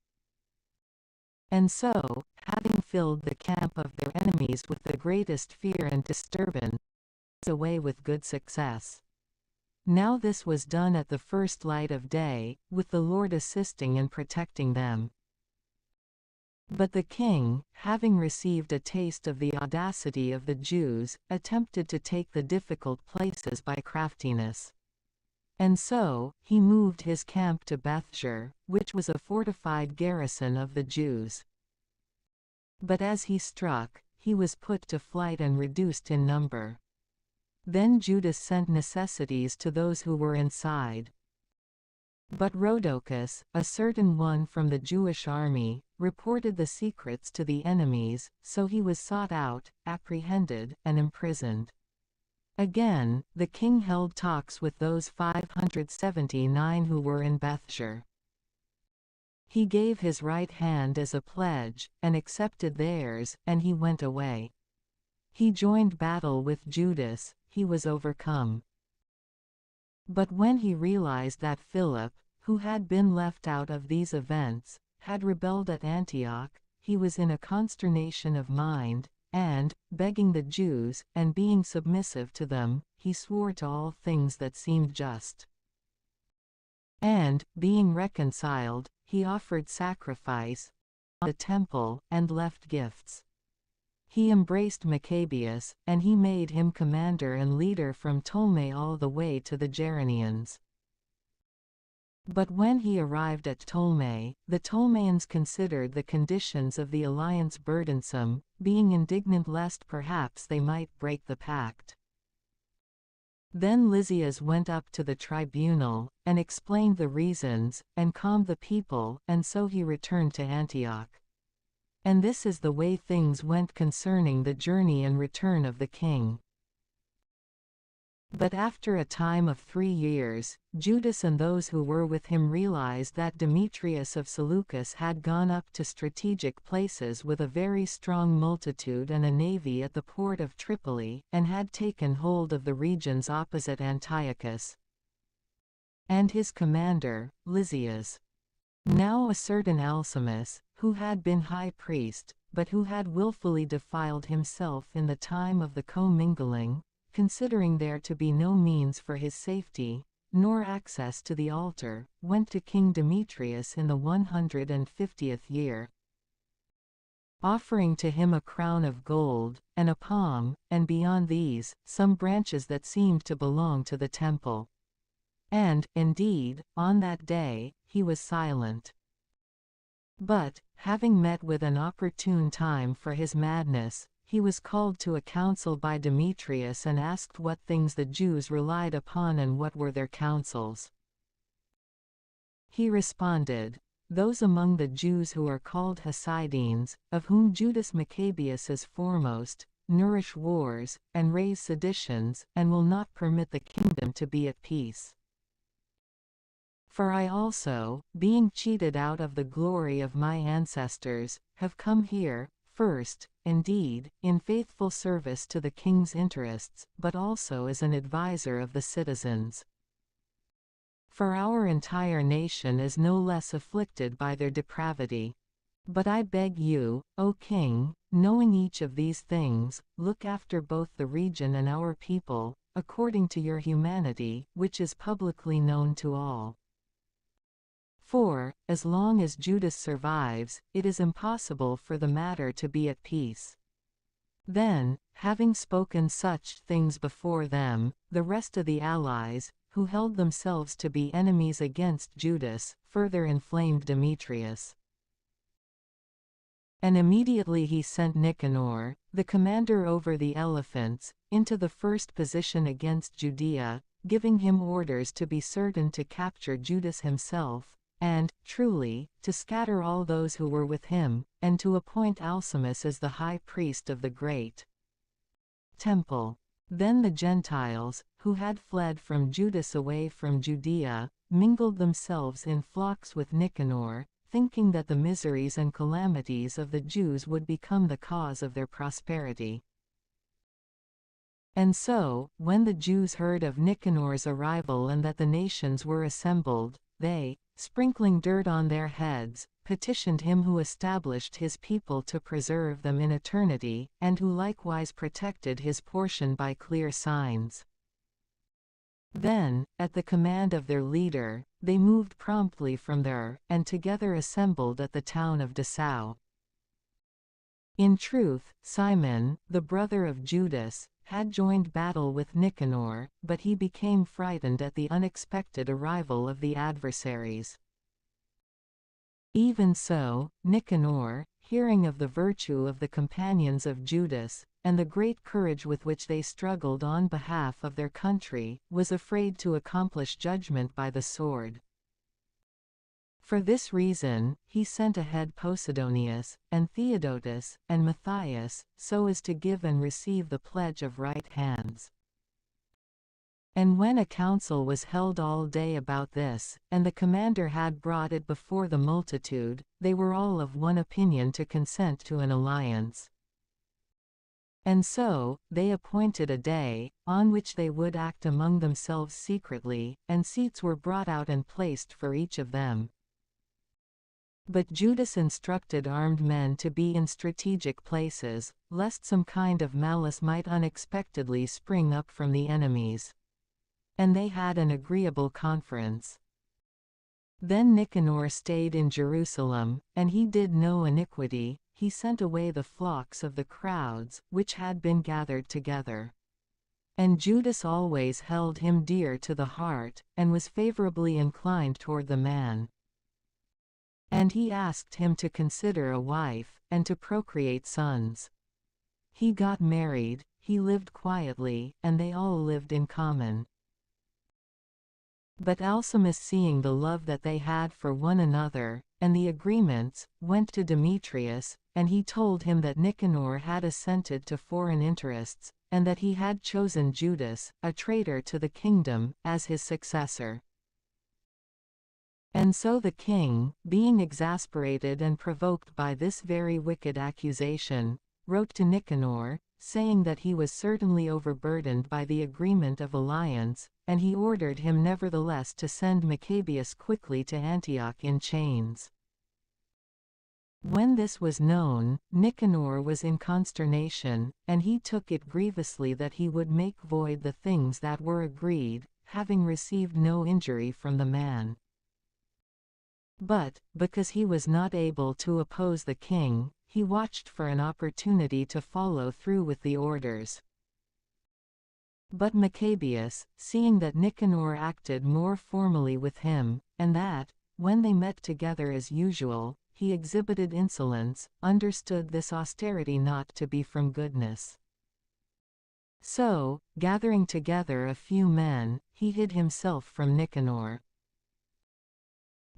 And so, having filled the camp of their enemies with the greatest fear and disturbance, away with good success. Now this was done at the first light of day, with the Lord assisting and protecting them. But the king, having received a taste of the audacity of the Jews, attempted to take the difficult places by craftiness. And so, he moved his camp to Bethshur, which was a fortified garrison of the Jews. But as he struck, he was put to flight and reduced in number. Then Judas sent necessities to those who were inside. But Rhodocus, a certain one from the Jewish army, reported the secrets to the enemies, so he was sought out, apprehended, and imprisoned. Again, the king held talks with those 579 who were in Bethshur. He gave his right hand as a pledge, and accepted theirs, and he went away. He joined battle with Judas, he was overcome. But when he realized that Philip, who had been left out of these events, had rebelled at Antioch, he was in a consternation of mind, and, begging the Jews, and being submissive to them, he swore to all things that seemed just. And, being reconciled, he offered sacrifice at the temple, and left gifts. He embraced Maccabees, and he made him commander and leader from Ptolemy all the way to the Geronians. But when he arrived at Ptolemy, the Ptolemies considered the conditions of the alliance burdensome, being indignant lest perhaps they might break the pact. Then Lysias went up to the tribunal, and explained the reasons, and calmed the people, and so he returned to Antioch. And this is the way things went concerning the journey and return of the king. But after a time of 3 years, Judas and those who were with him realized that Demetrius of Seleucus had gone up to strategic places with a very strong multitude and a navy at the port of Tripoli, and had taken hold of the regions opposite Antiochus. And his commander, Lysias. Now a certain Alcimus, who had been high priest, but who had willfully defiled himself in the time of the commingling, considering there to be no means for his safety, nor access to the altar, went to King Demetrius in the 150th year, offering to him a crown of gold, and a palm, and beyond these, some branches that seemed to belong to the temple. And, indeed, on that day, he was silent. But, having met with an opportune time for his madness, he was called to a council by Demetrius and asked what things the Jews relied upon and what were their counsels. He responded, "Those among the Jews who are called Hasidenes, of whom Judas Maccabeus is foremost, nourish wars, and raise seditions, and will not permit the kingdom to be at peace. For I also, being cheated out of the glory of my ancestors, have come here, first, indeed, in faithful service to the king's interests, but also as an adviser of the citizens. For our entire nation is no less afflicted by their depravity. But I beg you, O king, knowing each of these things, look after both the region and our people, according to your humanity, which is publicly known to all. For, as long as Judas survives, it is impossible for the matter to be at peace." Then, having spoken such things before them, the rest of the allies, who held themselves to be enemies against Judas, further inflamed Demetrius. And immediately he sent Nicanor, the commander over the elephants, into the first position against Judea, giving him orders to be certain to capture Judas himself, and, truly, to scatter all those who were with him, and to appoint Alcimus as the high priest of the great temple. Then the Gentiles, who had fled from Judas away from Judea, mingled themselves in flocks with Nicanor, thinking that the miseries and calamities of the Jews would become the cause of their prosperity. And so, when the Jews heard of Nicanor's arrival and that the nations were assembled, they, sprinkling dirt on their heads, petitioned him who established his people to preserve them in eternity, and who likewise protected his portion by clear signs. Then, at the command of their leader, they moved promptly from there, and together assembled at the town of Dessau. In truth, Simon, the brother of Judas, had joined battle with Nicanor, but he became frightened at the unexpected arrival of the adversaries. Even so, Nicanor, hearing of the virtue of the companions of Judas, and the great courage with which they struggled on behalf of their country, was afraid to accomplish judgment by the sword. For this reason, he sent ahead Posidonius, and Theodotus, and Matthias, so as to give and receive the pledge of right hands. And when a council was held all day about this, and the commander had brought it before the multitude, they were all of one opinion to consent to an alliance. And so, they appointed a day, on which they would act among themselves secretly, and seats were brought out and placed for each of them. But Judas instructed armed men to be in strategic places, lest some kind of malice might unexpectedly spring up from the enemies. And they had an agreeable conference. Then Nicanor stayed in Jerusalem, and he did no iniquity. He sent away the flocks of the crowds, which had been gathered together. And Judas always held him dear to the heart, and was favorably inclined toward the man. And he asked him to consider a wife, and to procreate sons. He got married, he lived quietly, and they all lived in common. But Alcimus, seeing the love that they had for one another, and the agreements, went to Demetrius, and he told him that Nicanor had assented to foreign interests, and that he had chosen Judas, a traitor to the kingdom, as his successor. And so the king, being exasperated and provoked by this very wicked accusation, wrote to Nicanor, saying that he was certainly overburdened by the agreement of alliance, and he ordered him nevertheless to send Maccabees quickly to Antioch in chains. When this was known, Nicanor was in consternation, and he took it grievously that he would make void the things that were agreed, having received no injury from the man. But, because he was not able to oppose the king, he watched for an opportunity to follow through with the orders. But Maccabees, seeing that Nicanor acted more formally with him, and that, when they met together as usual, he exhibited insolence, understood this austerity not to be from goodness. So, gathering together a few men, he hid himself from Nicanor.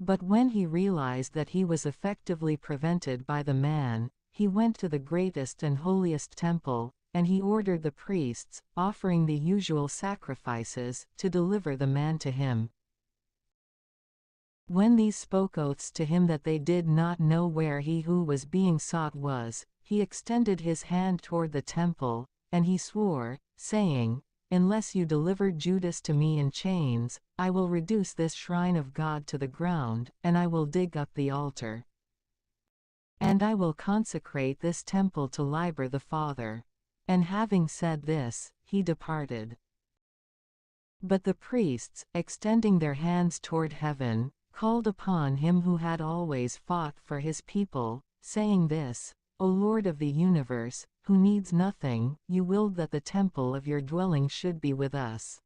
But when he realized that he was effectively prevented by the man, he went to the greatest and holiest temple, and he ordered the priests, offering the usual sacrifices, to deliver the man to him. When these spoke oaths to him that they did not know where he who was being sought was, he extended his hand toward the temple, and he swore, saying, "Unless you deliver Judas to me in chains, I will reduce this shrine of God to the ground, and I will dig up the altar. And I will consecrate this temple to Liber the Father." And having said this, he departed. But the priests, extending their hands toward heaven, called upon him who had always fought for his people, saying this, "O Lord of the universe, who needs nothing, you willed that the temple of your dwelling should be with us.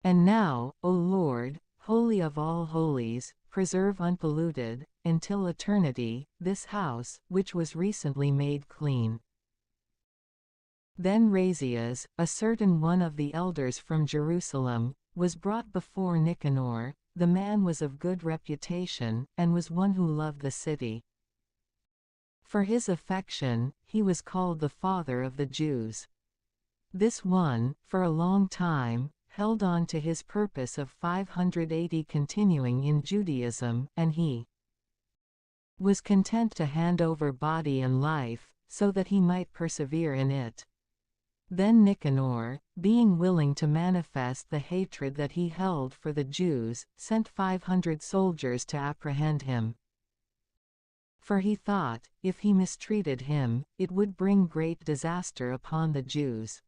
And now, O Lord, holy of all holies, preserve unpolluted, until eternity, this house, which was recently made clean." Then Razias, a certain one of the elders from Jerusalem, was brought before Nicanor. The man was of good reputation, and was one who loved the city. For his affection, he was called the father of the Jews. This one, for a long time, held on to his purpose of 580 continuing in Judaism, and he was content to hand over body and life, so that he might persevere in it. Then Nicanor, being willing to manifest the hatred that he held for the Jews, sent 500 soldiers to apprehend him. For he thought, if he mistreated him, it would bring great disaster upon the Jews.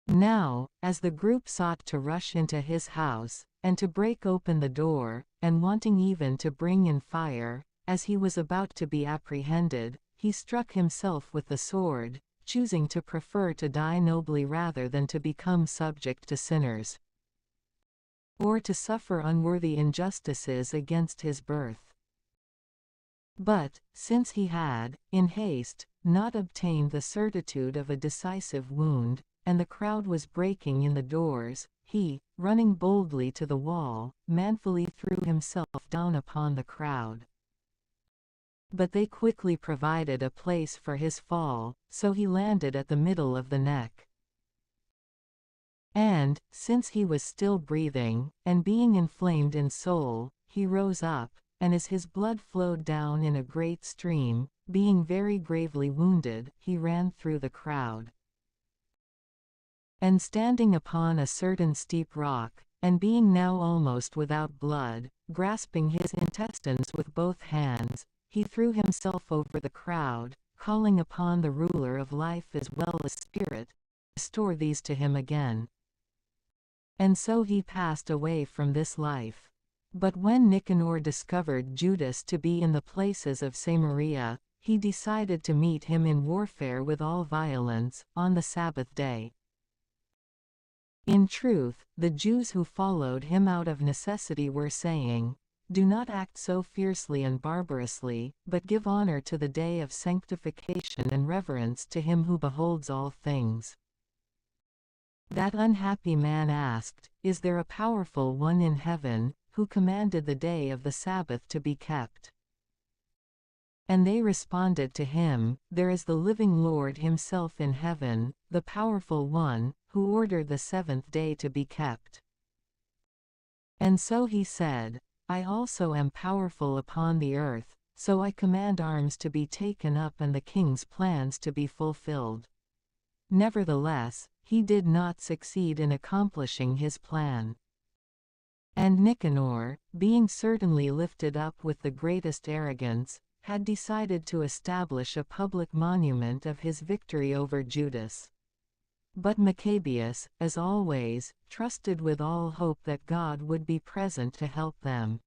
Now, as the group sought to rush into his house, and to break open the door, and wanting even to bring in fire, as he was about to be apprehended, he struck himself with the sword, choosing to prefer to die nobly rather than to become subject to sinners, or to suffer unworthy injustices against his birth. But, since he had, in haste, not obtained the certitude of a decisive wound, and the crowd was breaking in the doors, he, running boldly to the wall, manfully threw himself down upon the crowd. But they quickly provided a place for his fall, so he landed at the middle of the neck. And, since he was still breathing, and being inflamed in soul, he rose up, and as his blood flowed down in a great stream, being very gravely wounded, he ran through the crowd. And standing upon a certain steep rock, and being now almost without blood, grasping his intestines with both hands, he threw himself over the crowd, calling upon the ruler of life as well as spirit, to restore these to him again. And so he passed away from this life. But when Nicanor discovered Judas to be in the places of Samaria, he decided to meet him in warfare with all violence, on the Sabbath day. In truth, the Jews who followed him out of necessity were saying, "Do not act so fiercely and barbarously, but give honor to the day of sanctification and reverence to him who beholds all things." That unhappy man asked, "Is there a powerful one in heaven, who commanded the day of the Sabbath to be kept?" And they responded to him, "There is the living Lord himself in heaven, the powerful one, who ordered the seventh day to be kept." And so he said, "I also am powerful upon the earth, so I command arms to be taken up and the king's plans to be fulfilled." Nevertheless, he did not succeed in accomplishing his plan. And Nicanor, being certainly lifted up with the greatest arrogance, had decided to establish a public monument of his victory over Judas. But Maccabees, as always, trusted with all hope that God would be present to help them.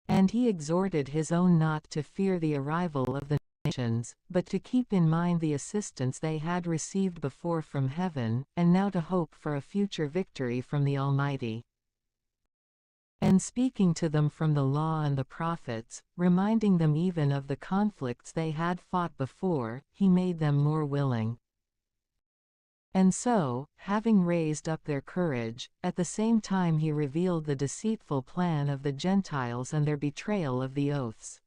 And he exhorted his own not to fear the arrival of the nations, but to keep in mind the assistance they had received before from heaven, and now to hope for a future victory from the Almighty. And speaking to them from the law and the prophets, reminding them even of the conflicts they had fought before, he made them more willing. And so, having raised up their courage, at the same time he revealed the deceitful plan of the Gentiles and their betrayal of the oaths.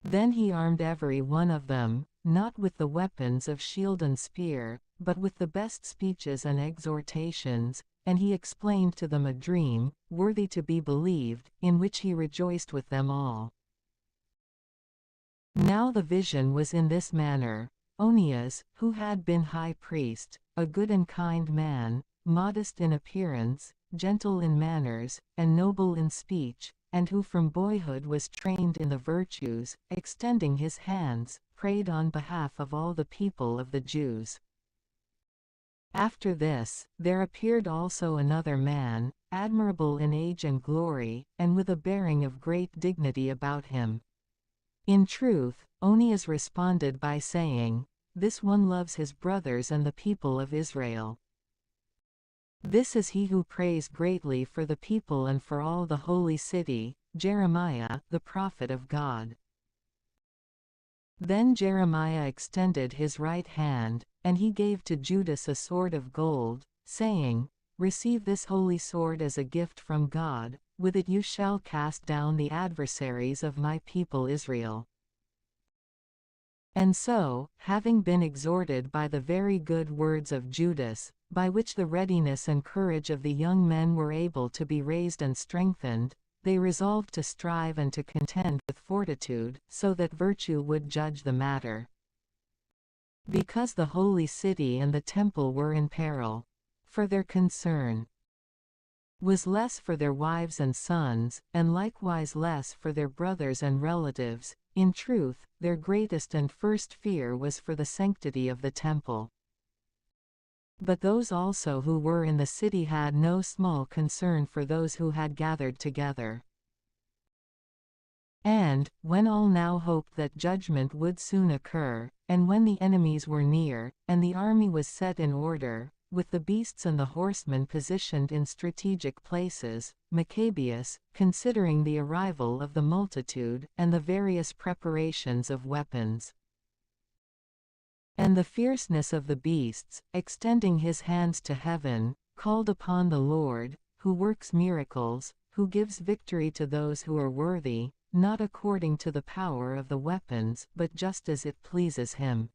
Then he armed every one of them, not with the weapons of shield and spear, but with the best speeches and exhortations, and he explained to them a dream, worthy to be believed, in which he rejoiced with them all. Now the vision was in this manner. Onias, who had been high priest, a good and kind man, modest in appearance, gentle in manners, and noble in speech, and who from boyhood was trained in the virtues, extending his hands, prayed on behalf of all the people of the Jews. After this, there appeared also another man, admirable in age and glory, and with a bearing of great dignity about him. In truth, Onias responded by saying, "This one loves his brothers and the people of Israel." This is he who prays greatly for the people and for all the holy city, Jeremiah, the prophet of God. Then Jeremiah extended his right hand, and he gave to Judas a sword of gold, saying, "Receive this holy sword as a gift from God, with it you shall cast down the adversaries of my people Israel." And so, having been exhorted by the very good words of Judas, by which the readiness and courage of the young men were able to be raised and strengthened, they resolved to strive and to contend with fortitude, so that virtue would judge the matter. Because the holy city and the temple were in peril. For their concern was less for their wives and sons, and likewise less for their brothers and relatives. In truth, their greatest and first fear was for the sanctity of the temple. But those also who were in the city had no small concern for those who had gathered together. And, when all now hoped that judgment would soon occur, and when the enemies were near, and the army was set in order, with the beasts and the horsemen positioned in strategic places, Maccabees, considering the arrival of the multitude, and the various preparations of weapons, And the fierceness of the beasts, extending his hands to heaven, called upon the Lord, who works miracles, who gives victory to those who are worthy, not according to the power of the weapons, but just as it pleases him.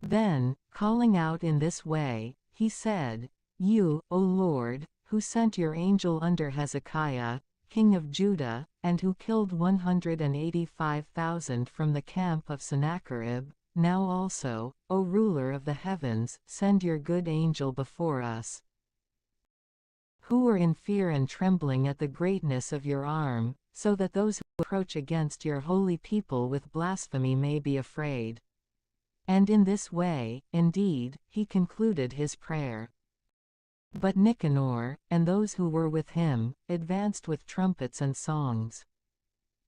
Then, calling out in this way, he said, You, O Lord, who sent your angel under Hezekiah, king of Judah, and who killed 185,000 from the camp of Sennacherib, now also, O ruler of the heavens, send your good angel before us, who are in fear and trembling at the greatness of your arm, so that those who approach against your holy people with blasphemy may be afraid. And in this way, indeed, he concluded his prayer. But Nicanor, and those who were with him, advanced with trumpets and songs.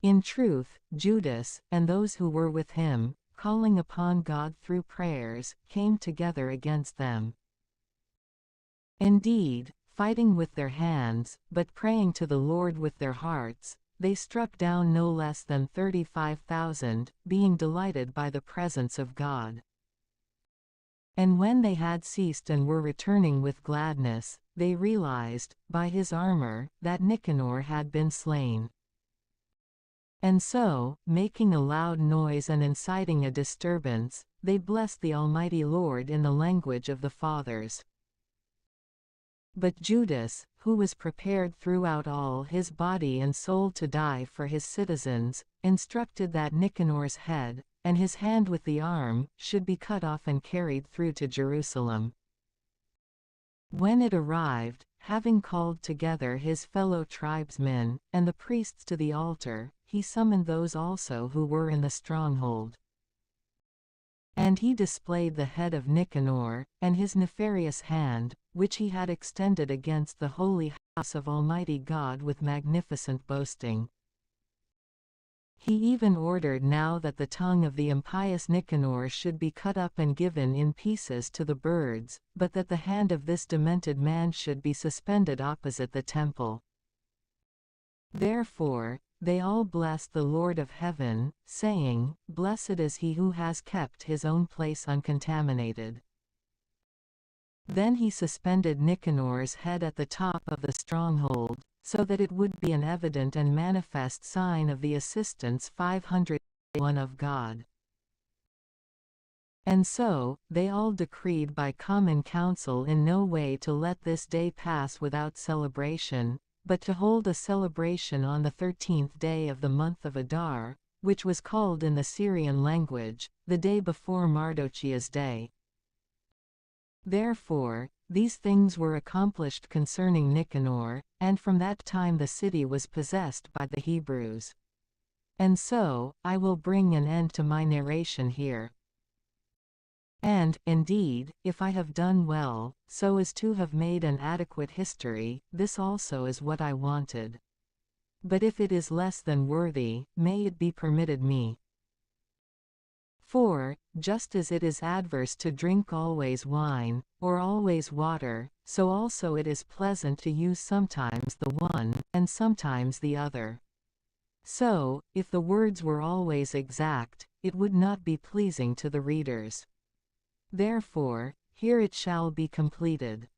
In truth, Judas, and those who were with him, calling upon God through prayers, came together against them. Indeed, fighting with their hands, but praying to the Lord with their hearts, they struck down no less than 35,000, being delighted by the presence of God. And when they had ceased and were returning with gladness, they realized, by his armor, that Nicanor had been slain. And so, making a loud noise and inciting a disturbance, they blessed the Almighty Lord in the language of the fathers. But Judas, who was prepared throughout all his body and soul to die for his citizens, instructed that Nicanor's head, and his hand with the arm, should be cut off and carried through to Jerusalem. When it arrived, having called together his fellow tribesmen, and the priests to the altar, he summoned those also who were in the stronghold. And he displayed the head of Nicanor, and his nefarious hand, which he had extended against the holy house of Almighty God with magnificent boasting. He even ordered now that the tongue of the impious Nicanor should be cut up and given in pieces to the birds, but that the hand of this demented man should be suspended opposite the temple. Therefore, they all blessed the Lord of heaven, saying, Blessed is he who has kept his own place uncontaminated. Then he suspended Nicanor's head at the top of the stronghold, so that it would be an evident and manifest sign of the assistance 501 of God. And so, they all decreed by common council in no way to let this day pass without celebration, but to hold a celebration on the 13th day of the month of Adar, which was called in the Syrian language, the day before Mardochea's day. Therefore, these things were accomplished concerning Nicanor, and from that time the city was possessed by the Hebrews. And so, I will bring an end to my narration here. And, indeed, if I have done well, so as to have made an adequate history, this also is what I wanted. But if it is less than worthy, may it be permitted me. For, just as it is adverse to drink always wine, or always water, so also it is pleasant to use sometimes the one, and sometimes the other. So, if the words were always exact, it would not be pleasing to the readers. Therefore, here it shall be completed.